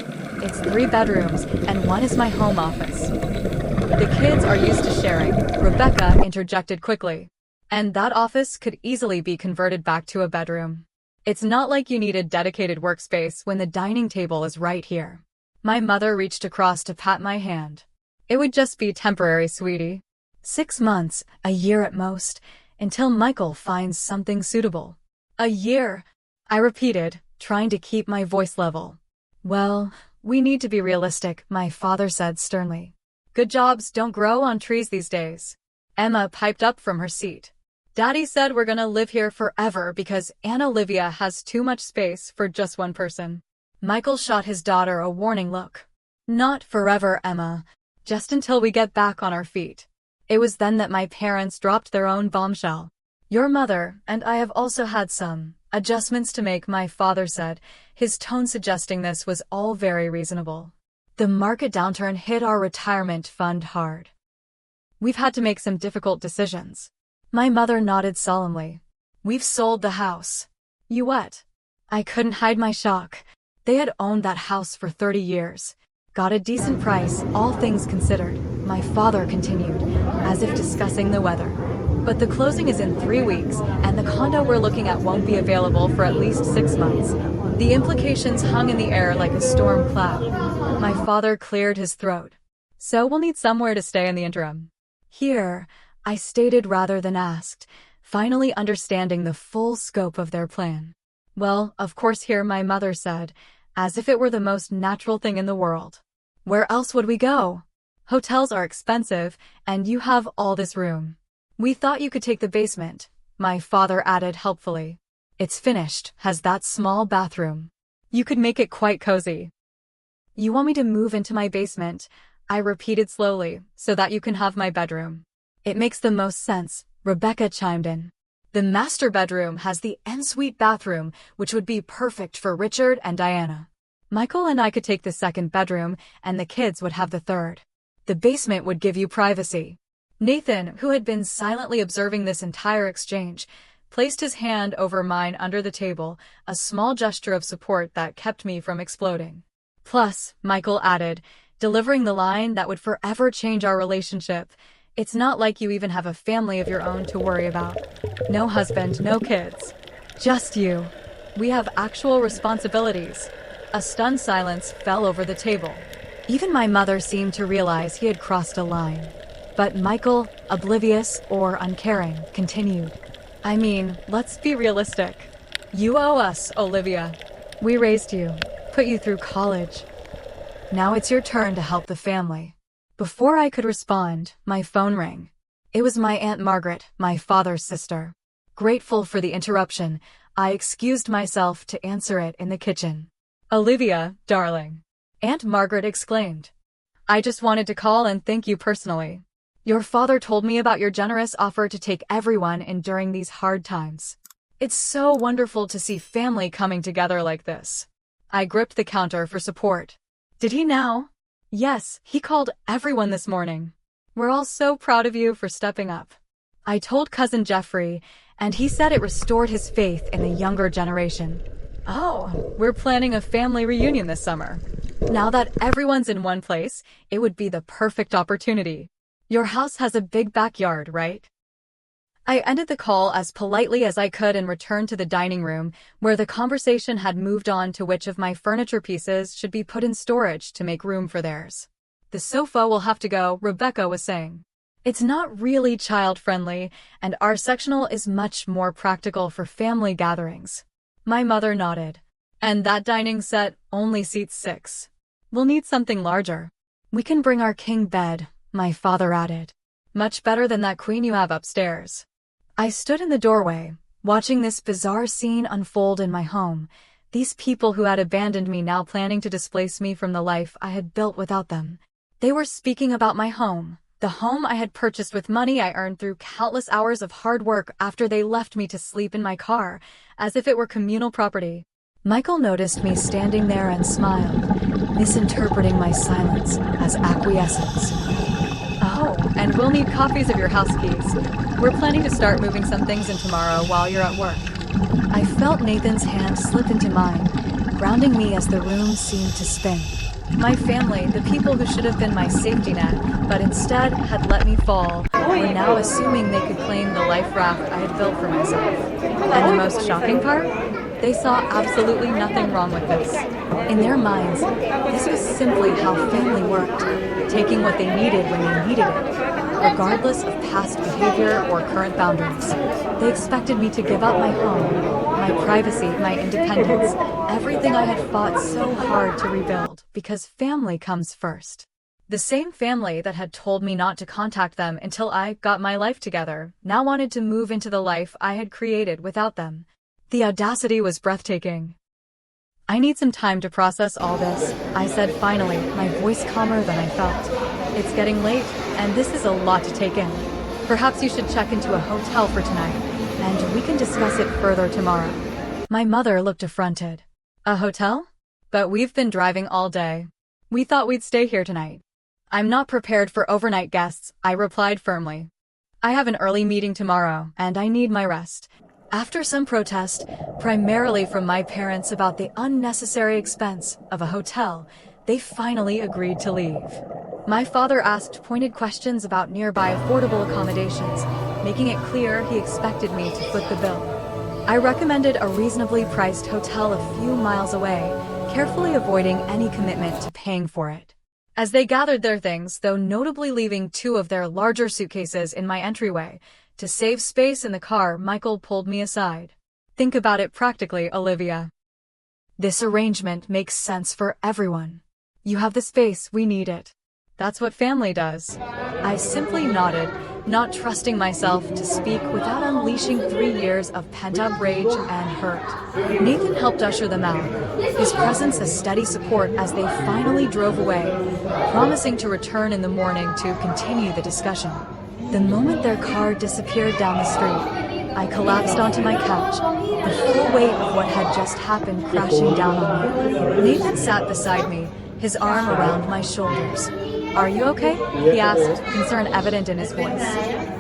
"It's 3 bedrooms, and 1 is my home office." "The kids are used to sharing," Rebecca interjected quickly. "And that office could easily be converted back to a bedroom. It's not like you need a dedicated workspace when the dining table is right here." My mother reached across to pat my hand. "It would just be temporary, sweetie. 6 months, a year at most, until Michael finds something suitable." "A year," I repeated, trying to keep my voice level. "Well, we need to be realistic," my father said sternly. "Good jobs don't grow on trees these days." Emma piped up from her seat. "Daddy said we're gonna live here forever because Aunt Olivia has too much space for just one person." Michael shot his daughter a warning look. "Not forever, Emma. Just until we get back on our feet." It was then that my parents dropped their own bombshell. "Your mother and I have also had some adjustments to make," my father said, his tone suggesting this was all very reasonable. "The market downturn hit our retirement fund hard. We've had to make some difficult decisions." My mother nodded solemnly. "We've sold the house." "You what?" I couldn't hide my shock. They had owned that house for 30 years. "Got a decent price, all things considered," my father continued, as if discussing the weather. "But the closing is in 3 weeks, and the condo we're looking at won't be available for at least 6 months. The implications hung in the air like a storm cloud." My father cleared his throat. "So we'll need somewhere to stay in the interim." "Here," I stated rather than asked, finally understanding the full scope of their plan. "Well, of course here," my mother said, as if it were the most natural thing in the world. "Where else would we go? Hotels are expensive, and you have all this room." "We thought you could take the basement," my father added helpfully. "It's finished, has that small bathroom. You could make it quite cozy." "You want me to move into my basement?" I repeated slowly, "so that you can have my bedroom." "It makes the most sense," Rebecca chimed in. "The master bedroom has the ensuite bathroom, which would be perfect for Richard and Diana. Michael and I could take the second bedroom, and the kids would have the third. The basement would give you privacy." Nathan, who had been silently observing this entire exchange, placed his hand over mine under the table, a small gesture of support that kept me from exploding. Plus, Michael added, delivering the line that would forever change our relationship, "It's not like you even have a family of your own to worry about. No husband, no kids. Just you. We have actual responsibilities." A stunned silence fell over the table. Even my mother seemed to realize he had crossed a line. But Michael, oblivious or uncaring, continued. "I mean, let's be realistic. You owe us, Olivia. We raised you, put you through college. Now it's your turn to help the family." Before I could respond, my phone rang. It was my Aunt Margaret, my father's sister. Grateful for the interruption, I excused myself to answer it in the kitchen. "Olivia, darling," Aunt Margaret exclaimed. "I just wanted to call and thank you personally. Your father told me about your generous offer to take everyone in during these hard times. It's so wonderful to see family coming together like this." I gripped the counter for support. "Did he now?" "Yes, he called everyone this morning. We're all so proud of you for stepping up." I told Cousin Jeffrey, and he said it restored his faith in the younger generation. "Oh, we're planning a family reunion this summer. Now that everyone's in one place, it would be the perfect opportunity. Your house has a big backyard, right?" I ended the call as politely as I could and returned to the dining room, where the conversation had moved on to which of my furniture pieces should be put in storage to make room for theirs. "The sofa will have to go," Rebecca was saying. "It's not really child-friendly, and our sectional is much more practical for family gatherings." My mother nodded. "And that dining set only seats 6. We'll need something larger." "We can bring our king bed," my father added. "Much better than that queen you have upstairs." I stood in the doorway, watching this bizarre scene unfold in my home, these people who had abandoned me now planning to displace me from the life I had built without them. They were speaking about my home, the home I had purchased with money I earned through countless hours of hard work after they left me to sleep in my car, as if it were communal property. Michael noticed me standing there and smiled, misinterpreting my silence as acquiescence. "Oh, and we'll need copies of your house keys. We're planning to start moving some things in tomorrow while you're at work." I felt Nathan's hand slip into mine, grounding me as the room seemed to spin. My family, the people who should have been my safety net, but instead had let me fall, were now assuming they could claim the life raft I had built for myself. And the most shocking part? They saw absolutely nothing wrong with this. In their minds, this was simply how family worked, taking what they needed when they needed it, regardless of past behavior or current boundaries. They expected me to give up my home, my privacy, my independence, everything I had fought so hard to rebuild, because family comes first. The same family that had told me not to contact them until I got my life together now wanted to move into the life I had created without them. The audacity was breathtaking. "I need some time to process all this," I said finally, my voice calmer than I felt. "It's getting late, and this is a lot to take in. Perhaps you should check into a hotel for tonight, and we can discuss it further tomorrow." My mother looked affronted. "A hotel? But we've been driving all day. We thought we'd stay here tonight." "I'm not prepared for overnight guests," I replied firmly. "I have an early meeting tomorrow, and I need my rest." After some protest, primarily from my parents about the unnecessary expense of a hotel, they finally agreed to leave. My father asked pointed questions about nearby affordable accommodations, making it clear he expected me to foot the bill. I recommended a reasonably priced hotel a few miles away, carefully avoiding any commitment to paying for it. As they gathered their things, though notably leaving 2 of their larger suitcases in my entryway, to save space in the car, Michael pulled me aside. "Think about it practically, Olivia. This arrangement makes sense for everyone. You have the space, we need it. That's what family does." I simply nodded, not trusting myself to speak without unleashing 3 years of pent-up rage and hurt. Nathan helped usher them out, his presence a steady support as they finally drove away, promising to return in the morning to continue the discussion. The moment their car disappeared down the street, I collapsed onto my couch, the full weight of what had just happened crashing down on me. Nathan sat beside me, his arm around my shoulders. Are you okay? He asked, concern evident in his voice.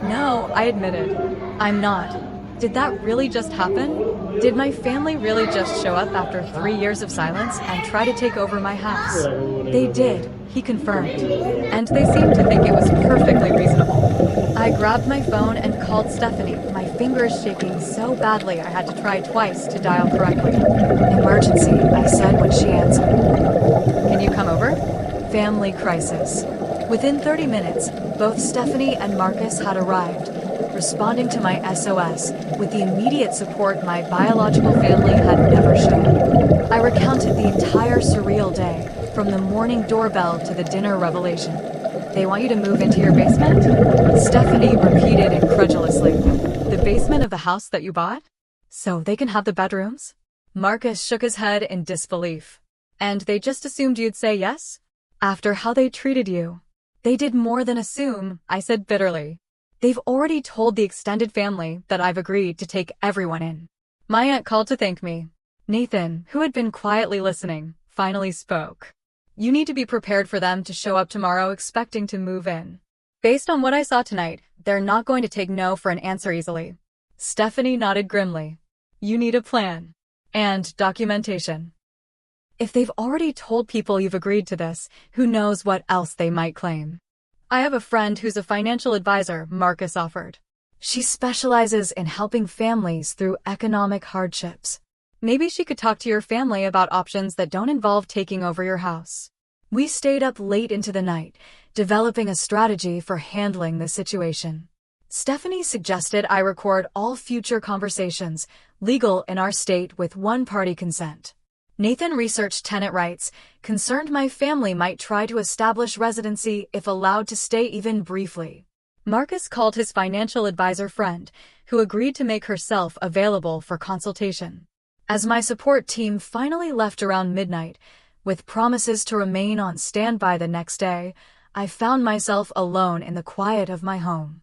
No, I admitted. I'm not. Did that really just happen? Did my family really just show up after 3 years of silence and try to take over my house? They did, he confirmed. And they seemed to think it was perfectly reasonable. I grabbed my phone and called Stephanie, my fingers shaking so badly I had to try twice to dial correctly. Emergency, I said when she answered. Can you come over? Family crisis. Within 30 minutes, both Stephanie and Marcus had arrived, responding to my SOS with the immediate support my biological family had never shown. I recounted the entire surreal day, from the morning doorbell to the dinner revelation. They want you to move into your basement? Stephanie repeated incredulously. The basement of the house that you bought? So they can have the bedrooms? Marcus shook his head in disbelief. And they just assumed you'd say yes? After how they treated you. They did more than assume, I said bitterly. They've already told the extended family that I've agreed to take everyone in. My aunt called to thank me. Nathan, who had been quietly listening, finally spoke. You need to be prepared for them to show up tomorrow expecting to move in. Based on what I saw tonight, they're not going to take no for an answer easily. Stephanie nodded grimly. You need a plan. And documentation. If they've already told people you've agreed to this, who knows what else they might claim. I have a friend who's a financial advisor, Marcus offered. She specializes in helping families through economic hardships. Maybe she could talk to your family about options that don't involve taking over your house. We stayed up late into the night, developing a strategy for handling the situation. Stephanie suggested I record all future conversations, legal in our state with one-party consent. Nathan researched tenant rights, concerned my family might try to establish residency if allowed to stay even briefly. Marcus called his financial advisor friend, who agreed to make herself available for consultation. As my support team finally left around midnight, with promises to remain on standby the next day, I found myself alone in the quiet of my home.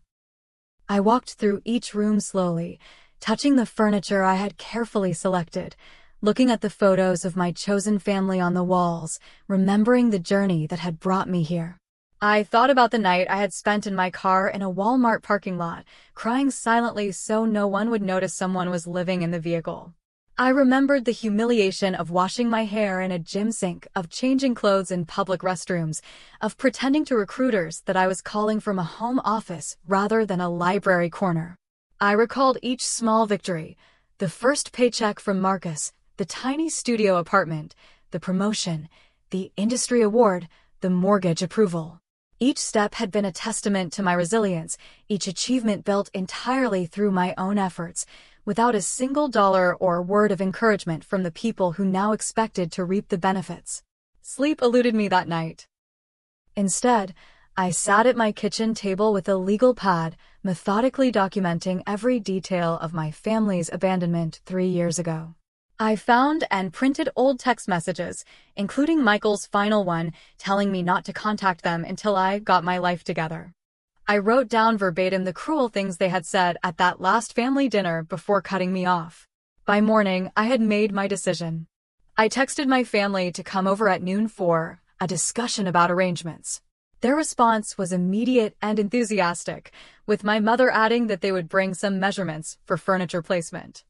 I walked through each room slowly, touching the furniture I had carefully selected, looking at the photos of my chosen family on the walls, remembering the journey that had brought me here. I thought about the night I had spent in my car in a Walmart parking lot, crying silently so no one would notice someone was living in the vehicle. I remembered the humiliation of washing my hair in a gym sink, of changing clothes in public restrooms, of pretending to recruiters that I was calling from a home office rather than a library corner. I recalled each small victory, the first paycheck from Marcus, the tiny studio apartment, the promotion, the industry award, the mortgage approval. Each step had been a testament to my resilience, each achievement built entirely through my own efforts, without a single dollar or word of encouragement from the people who now expected to reap the benefits. Sleep eluded me that night. Instead, I sat at my kitchen table with a legal pad, methodically documenting every detail of my family's abandonment 3 years ago. I found and printed old text messages, including Michael's final one, telling me not to contact them until I got my life together. I wrote down verbatim the cruel things they had said at that last family dinner before cutting me off. By morning, I had made my decision. I texted my family to come over at noon for a discussion about arrangements. Their response was immediate and enthusiastic, with my mother adding that they would bring some measurements for furniture placement.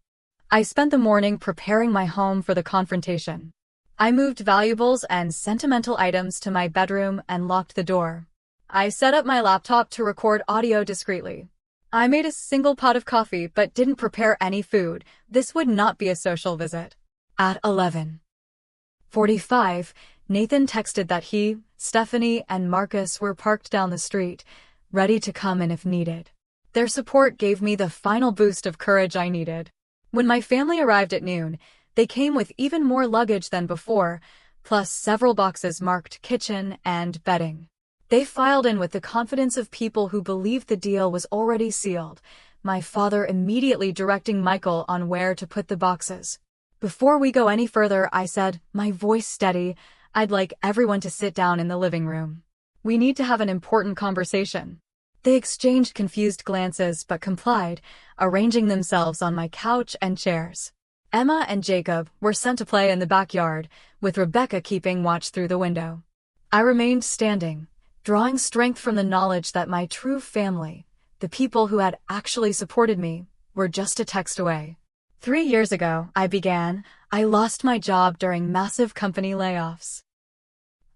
I spent the morning preparing my home for the confrontation. I moved valuables and sentimental items to my bedroom and locked the door. I set up my laptop to record audio discreetly. I made a single pot of coffee but didn't prepare any food. This would not be a social visit. At 11:45, Nathan texted that he, Stephanie, and Marcus were parked down the street, ready to come in if needed. Their support gave me the final boost of courage I needed. When my family arrived at noon, they came with even more luggage than before, plus several boxes marked kitchen and bedding. They filed in with the confidence of people who believed the deal was already sealed, my father immediately directing Michael on where to put the boxes. Before we go any further, I said, my voice steady, I'd like everyone to sit down in the living room. We need to have an important conversation. They exchanged confused glances but complied, arranging themselves on my couch and chairs. Emma and Jacob were sent to play in the backyard, with Rebecca keeping watch through the window. I remained standing, drawing strength from the knowledge that my true family, the people who had actually supported me, were just a text away. 3 years ago, I lost my job during massive company layoffs.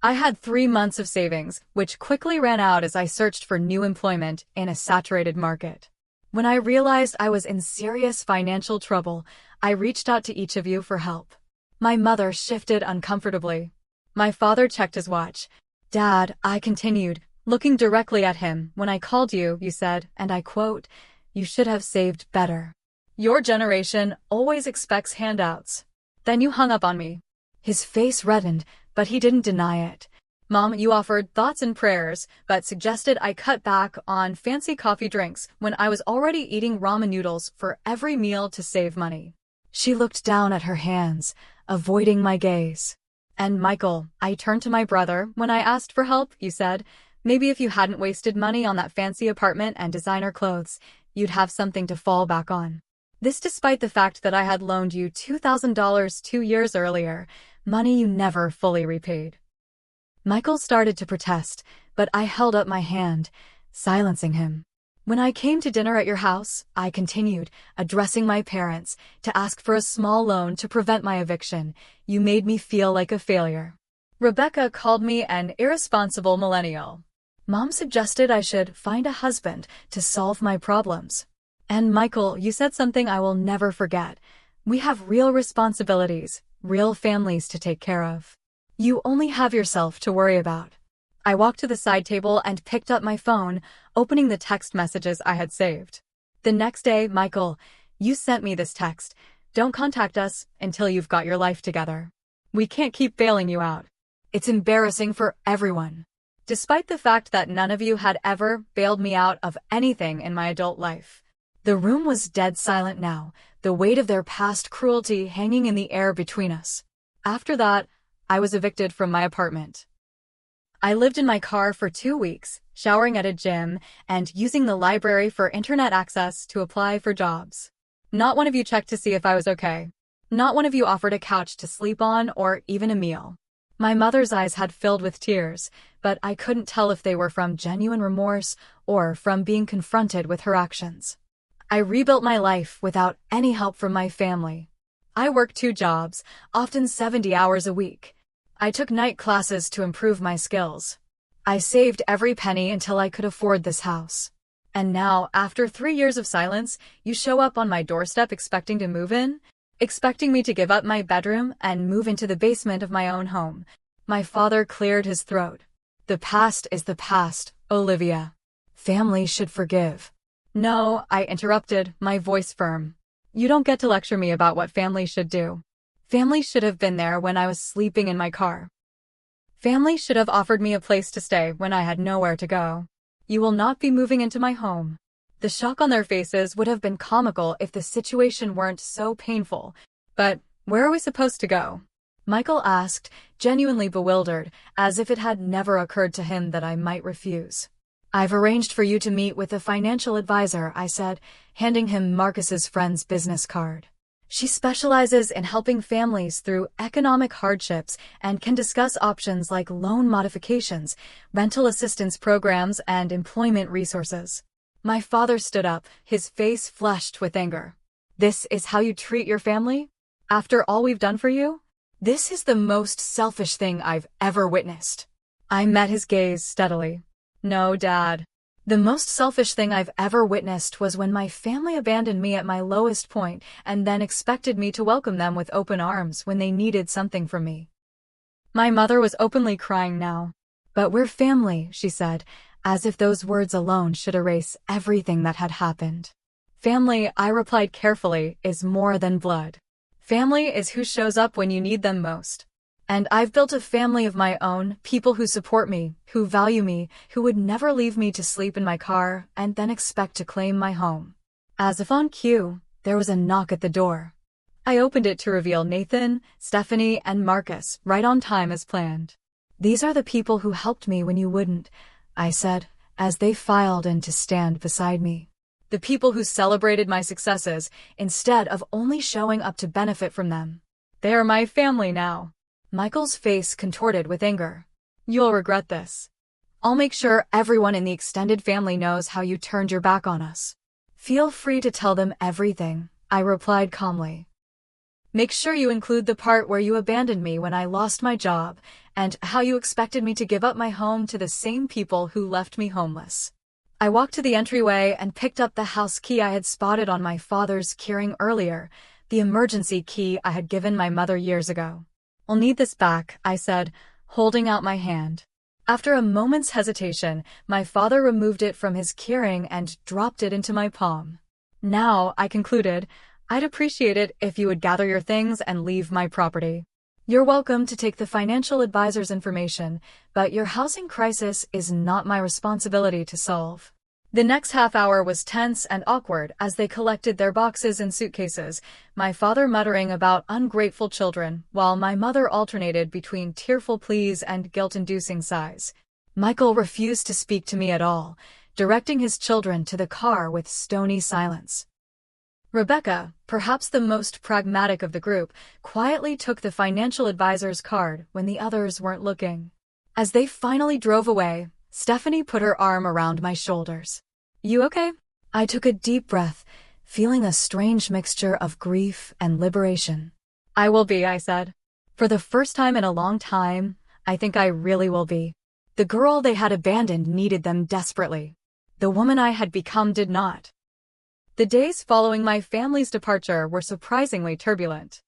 I had 3 months of savings, which quickly ran out as I searched for new employment in a saturated market. When I realized I was in serious financial trouble, I reached out to each of you for help. My mother shifted uncomfortably. My father checked his watch. Dad, I continued, looking directly at him, when I called you, you said, and I quote, "You should have saved better. Your generation always expects handouts." Then you hung up on me. His face reddened, but he didn't deny it. Mom, you offered thoughts and prayers, but suggested I cut back on fancy coffee drinks when I was already eating ramen noodles for every meal to save money. She looked down at her hands, avoiding my gaze. And Michael, I turned to my brother when I asked for help, you said. Maybe if you hadn't wasted money on that fancy apartment and designer clothes, you'd have something to fall back on. This despite the fact that I had loaned you $2,000 2 years earlier, money you never fully repaid. Michael started to protest, but I held up my hand, silencing him. When I came to dinner at your house, I continued, addressing my parents, to ask for a small loan to prevent my eviction. You made me feel like a failure. Rebecca called me an irresponsible millennial. Mom suggested I should find a husband to solve my problems. And Michael, you said something I will never forget. We have real responsibilities, real families to take care of. You only have yourself to worry about. I walked to the side table and picked up my phone, opening the text messages I had saved. The next day, Michael, you sent me this text. Don't contact us until you've got your life together. We can't keep bailing you out. It's embarrassing for everyone. Despite the fact that none of you had ever bailed me out of anything in my adult life. The room was dead silent now, the weight of their past cruelty hanging in the air between us. After that, I was evicted from my apartment. I lived in my car for 2 weeks, showering at a gym and using the library for internet access to apply for jobs. Not one of you checked to see if I was okay. Not one of you offered a couch to sleep on or even a meal. My mother's eyes had filled with tears, but I couldn't tell if they were from genuine remorse or from being confronted with her actions. I rebuilt my life without any help from my family. I worked 2 jobs, often 70 hours a week. I took night classes to improve my skills. I saved every penny until I could afford this house. And now, after 3 years of silence, you show up on my doorstep expecting to move in? Expecting me to give up my bedroom and move into the basement of my own home. My father cleared his throat. The past is the past, Olivia. Family should forgive. No, I interrupted, my voice firm. You don't get to lecture me about what family should do. Family should have been there when I was sleeping in my car. Family should have offered me a place to stay when I had nowhere to go. You will not be moving into my home. The shock on their faces would have been comical if the situation weren't so painful. But where are we supposed to go? Michael asked, genuinely bewildered, as if it had never occurred to him that I might refuse. I've arranged for you to meet with a financial advisor, I said, handing him Marcus's friend's business card. She specializes in helping families through economic hardships and can discuss options like loan modifications, rental assistance programs, and employment resources. My father stood up, his face flushed with anger. This is how you treat your family? After all we've done for you? This is the most selfish thing I've ever witnessed. I met his gaze steadily. No, Dad. The most selfish thing I've ever witnessed was when my family abandoned me at my lowest point and then expected me to welcome them with open arms when they needed something from me. My mother was openly crying now. But we're family, she said, as if those words alone should erase everything that had happened. Family, I replied carefully, is more than blood. Family is who shows up when you need them most. And I've built a family of my own, people who support me, who value me, who would never leave me to sleep in my car and then expect to claim my home. As if on cue, there was a knock at the door. I opened it to reveal Nathan, Stephanie, and Marcus, right on time as planned. These are the people who helped me when you wouldn't, I said, as they filed in to stand beside me. The people who celebrated my successes instead of only showing up to benefit from them. They are my family now. Michael's face contorted with anger. You'll regret this. I'll make sure everyone in the extended family knows how you turned your back on us. Feel free to tell them everything, I replied calmly. Make sure you include the part where you abandoned me when I lost my job, and how you expected me to give up my home to the same people who left me homeless. I walked to the entryway and picked up the house key I had spotted on my father's keyring earlier, the emergency key I had given my mother years ago. I'll need this back, I said, holding out my hand. After a moment's hesitation, my father removed it from his keyring and dropped it into my palm. Now, I concluded, I'd appreciate it if you would gather your things and leave my property. You're welcome to take the financial advisor's information, but your housing crisis is not my responsibility to solve. The next half hour was tense and awkward as they collected their boxes and suitcases, my father muttering about ungrateful children, while my mother alternated between tearful pleas and guilt-inducing sighs. Michael refused to speak to me at all, directing his children to the car with stony silence. Rebecca, perhaps the most pragmatic of the group, quietly took the financial advisor's card when the others weren't looking. As they finally drove away, Stephanie put her arm around my shoulders. You okay? I took a deep breath, feeling a strange mixture of grief and liberation. I will be, I said. For the first time in a long time, I think I really will be. The girl they had abandoned needed them desperately. The woman I had become did not. The days following my family's departure were surprisingly turbulent.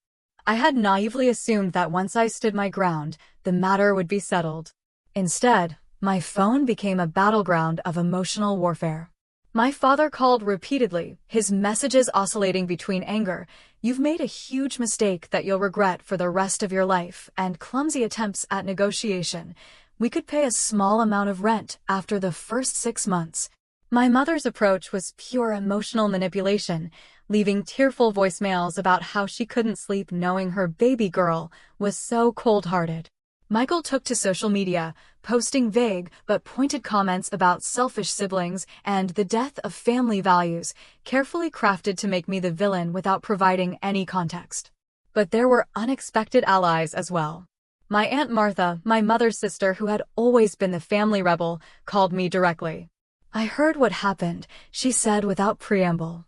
I had naively assumed that once I stood my ground, the matter would be settled. Instead, my phone became a battleground of emotional warfare. My father called repeatedly, his messages oscillating between anger, "You've made a huge mistake that you'll regret for the rest of your life," and clumsy attempts at negotiation. We could pay a small amount of rent after the first 6 months. My mother's approach was pure emotional manipulation, leaving tearful voicemails about how she couldn't sleep knowing her baby girl was so cold-hearted. Michael took to social media, posting vague but pointed comments about selfish siblings and the death of family values, carefully crafted to make me the villain without providing any context. But there were unexpected allies as well. My Aunt Martha, my mother's sister who had always been the family rebel, called me directly. I heard what happened, she said without preamble.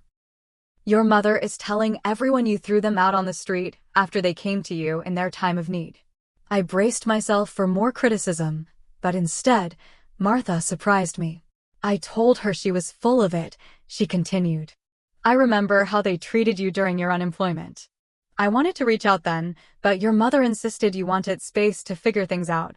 Your mother is telling everyone you threw them out on the street after they came to you in their time of need. I braced myself for more criticism, but instead, Martha surprised me. I told her she was full of it, she continued. I remember how they treated you during your unemployment. I wanted to reach out then, but your mother insisted you wanted space to figure things out.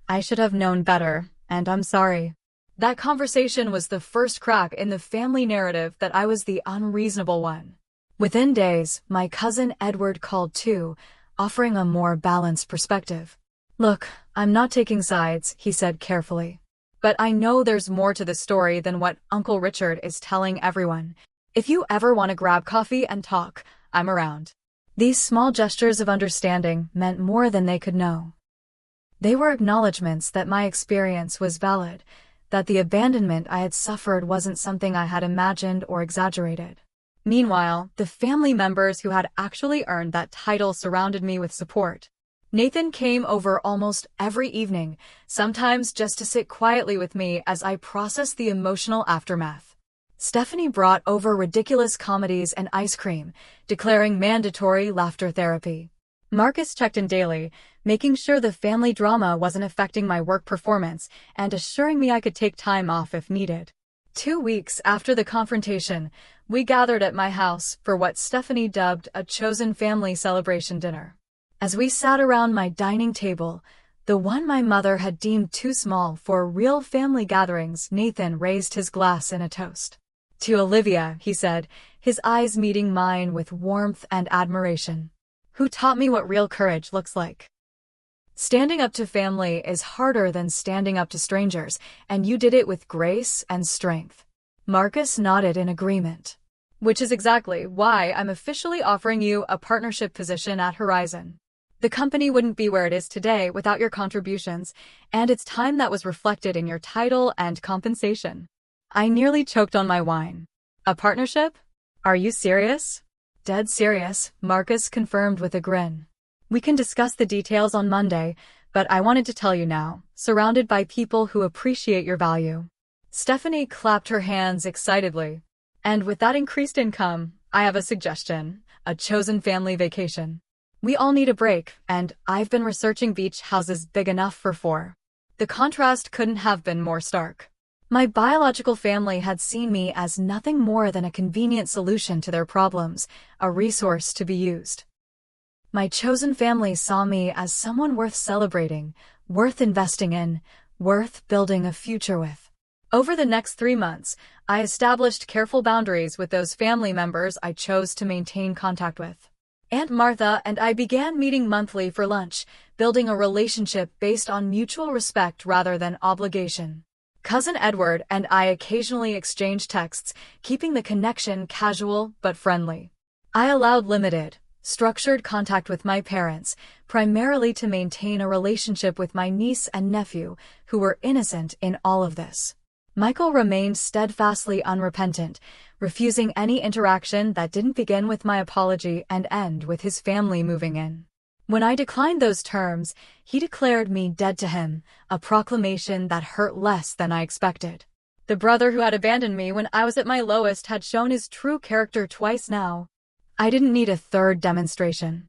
I should have known better, and I'm sorry. That conversation was the first crack in the family narrative that I was the unreasonable one. Within days, my cousin Edward called too, offering a more balanced perspective. Look, I'm not taking sides, he said carefully. But I know there's more to the story than what Uncle Richard is telling everyone. If you ever want to grab coffee and talk, I'm around. These small gestures of understanding meant more than they could know. They were acknowledgments that my experience was valid, that the abandonment I had suffered wasn't something I had imagined or exaggerated. Meanwhile, the family members who had actually earned that title surrounded me with support. Nathan came over almost every evening, sometimes just to sit quietly with me as I processed the emotional aftermath. Stephanie brought over ridiculous comedies and ice cream, declaring mandatory laughter therapy. Marcus checked in daily, making sure the family drama wasn't affecting my work performance and assuring me I could take time off if needed. 2 weeks after the confrontation, we gathered at my house for what Stephanie dubbed a chosen family celebration dinner. As we sat around my dining table, the one my mother had deemed too small for real family gatherings, Nathan raised his glass in a toast. To Olivia, he said, his eyes meeting mine with warmth and admiration. Who taught me what real courage looks like. Standing up to family is harder than standing up to strangers, and you did it with grace and strength. Marcus nodded in agreement. Which is exactly why I'm officially offering you a partnership position at Horizon. The company wouldn't be where it is today without your contributions, and it's time that was reflected in your title and compensation. I nearly choked on my wine. A partnership? Are you serious? Dead serious, Marcus confirmed with a grin. We can discuss the details on Monday, But I wanted to tell you now, surrounded by people who appreciate your value. Stephanie clapped her hands excitedly. And with that increased income, I have a suggestion, a chosen family vacation. We all need a break, and I've been researching beach houses big enough for 4. The contrast couldn't have been more stark. My biological family had seen me as nothing more than a convenient solution to their problems, a resource to be used. My chosen family saw me as someone worth celebrating, worth investing in, worth building a future with. Over the next 3 months, I established careful boundaries with those family members I chose to maintain contact with. Aunt Martha and I began meeting monthly for lunch, building a relationship based on mutual respect rather than obligation. Cousin Edward and I occasionally exchanged texts, keeping the connection casual but friendly. I allowed limited, structured contact with my parents, primarily to maintain a relationship with my niece and nephew, who were innocent in all of this. Michael remained steadfastly unrepentant, refusing any interaction that didn't begin with my apology and end with his family moving in. When I declined those terms, he declared me dead to him, a proclamation that hurt less than I expected. The brother who had abandoned me when I was at my lowest had shown his true character twice now. I didn't need a third demonstration.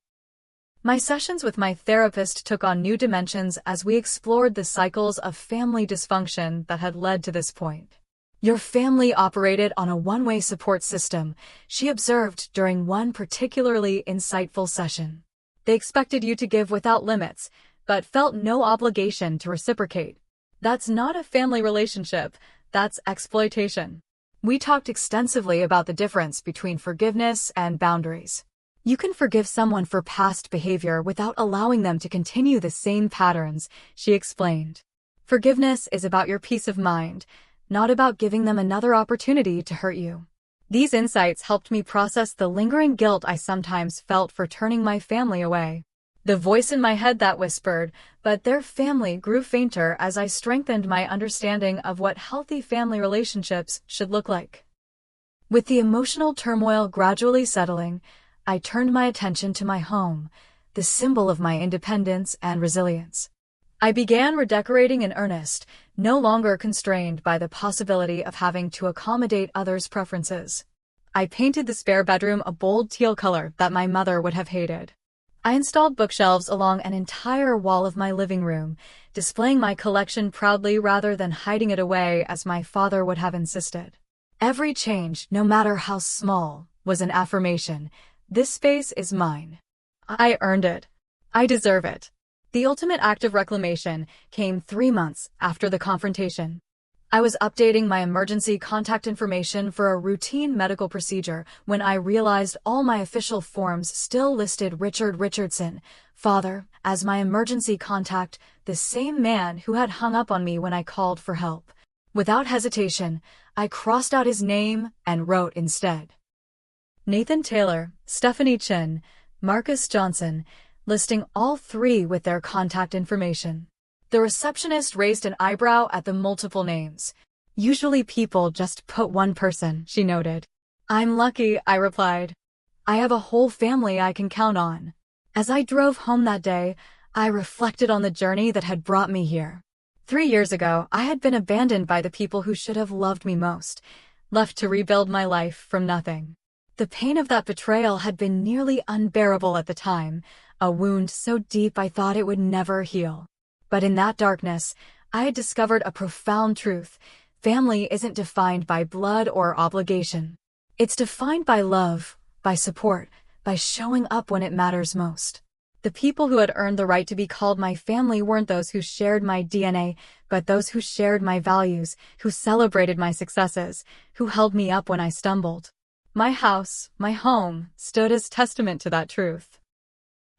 My sessions with my therapist took on new dimensions as we explored the cycles of family dysfunction that had led to this point. Your family operated on a one-way support system, she observed during one particularly insightful session. They expected you to give without limits, but felt no obligation to reciprocate. That's not a family relationship, that's exploitation. We talked extensively about the difference between forgiveness and boundaries. You can forgive someone for past behavior without allowing them to continue the same patterns, she explained. Forgiveness is about your peace of mind, not about giving them another opportunity to hurt you. These insights helped me process the lingering guilt I sometimes felt for turning my family away. The voice in my head that whispered, "But their family," grew fainter as I strengthened my understanding of what healthy family relationships should look like. With the emotional turmoil gradually settling, I turned my attention to my home, the symbol of my independence and resilience. I began redecorating in earnest, no longer constrained by the possibility of having to accommodate others' preferences. I painted the spare bedroom a bold teal color that my mother would have hated. I installed bookshelves along an entire wall of my living room, displaying my collection proudly rather than hiding it away as my father would have insisted. Every change, no matter how small, was an affirmation. This space is mine. I earned it. I deserve it. The ultimate act of reclamation came 3 months after the confrontation. I was updating my emergency contact information for a routine medical procedure when I realized all my official forms still listed Richard Richardson, father, as my emergency contact, the same man who had hung up on me when I called for help. Without hesitation, I crossed out his name and wrote instead, Nathan Taylor, Stephanie Chin, Marcus Johnson, listing all 3 with their contact information. The receptionist raised an eyebrow at the multiple names. Usually people just put one person, she noted. I'm lucky, I replied. I have a whole family I can count on. As I drove home that day, I reflected on the journey that had brought me here. 3 years ago, I had been abandoned by the people who should have loved me most, left to rebuild my life from nothing. The pain of that betrayal had been nearly unbearable at the time, a wound so deep I thought it would never heal. But in that darkness, I had discovered a profound truth. Family isn't defined by blood or obligation. It's defined by love, by support, by showing up when it matters most. The people who had earned the right to be called my family weren't those who shared my DNA, but those who shared my values, who celebrated my successes, who held me up when I stumbled. My house, my home, stood as testament to that truth.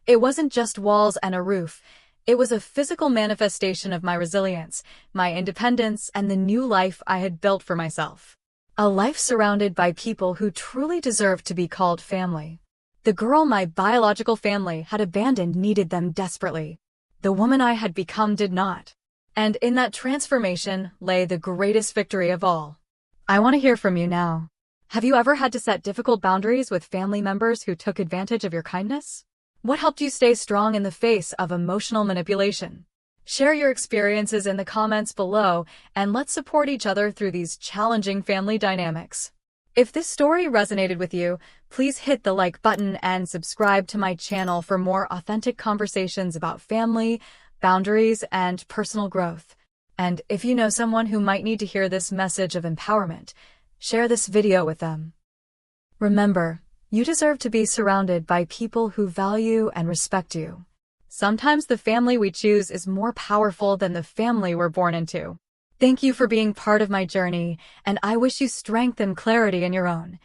It wasn't just walls and a roof. It was a physical manifestation of my resilience, my independence, and the new life I had built for myself. A life surrounded by people who truly deserved to be called family. The girl my biological family had abandoned needed them desperately. The woman I had become did not. And in that transformation lay the greatest victory of all. I want to hear from you now. Have you ever had to set difficult boundaries with family members who took advantage of your kindness? What helped you stay strong in the face of emotional manipulation? Share your experiences in the comments below, and let's support each other through these challenging family dynamics. If this story resonated with you, please hit the like button and subscribe to my channel for more authentic conversations about family, boundaries, and personal growth. And if you know someone who might need to hear this message of empowerment, share this video with them. Remember, you deserve to be surrounded by people who value and respect you. Sometimes the family we choose is more powerful than the family we're born into. Thank you for being part of my journey, and I wish you strength and clarity in your own.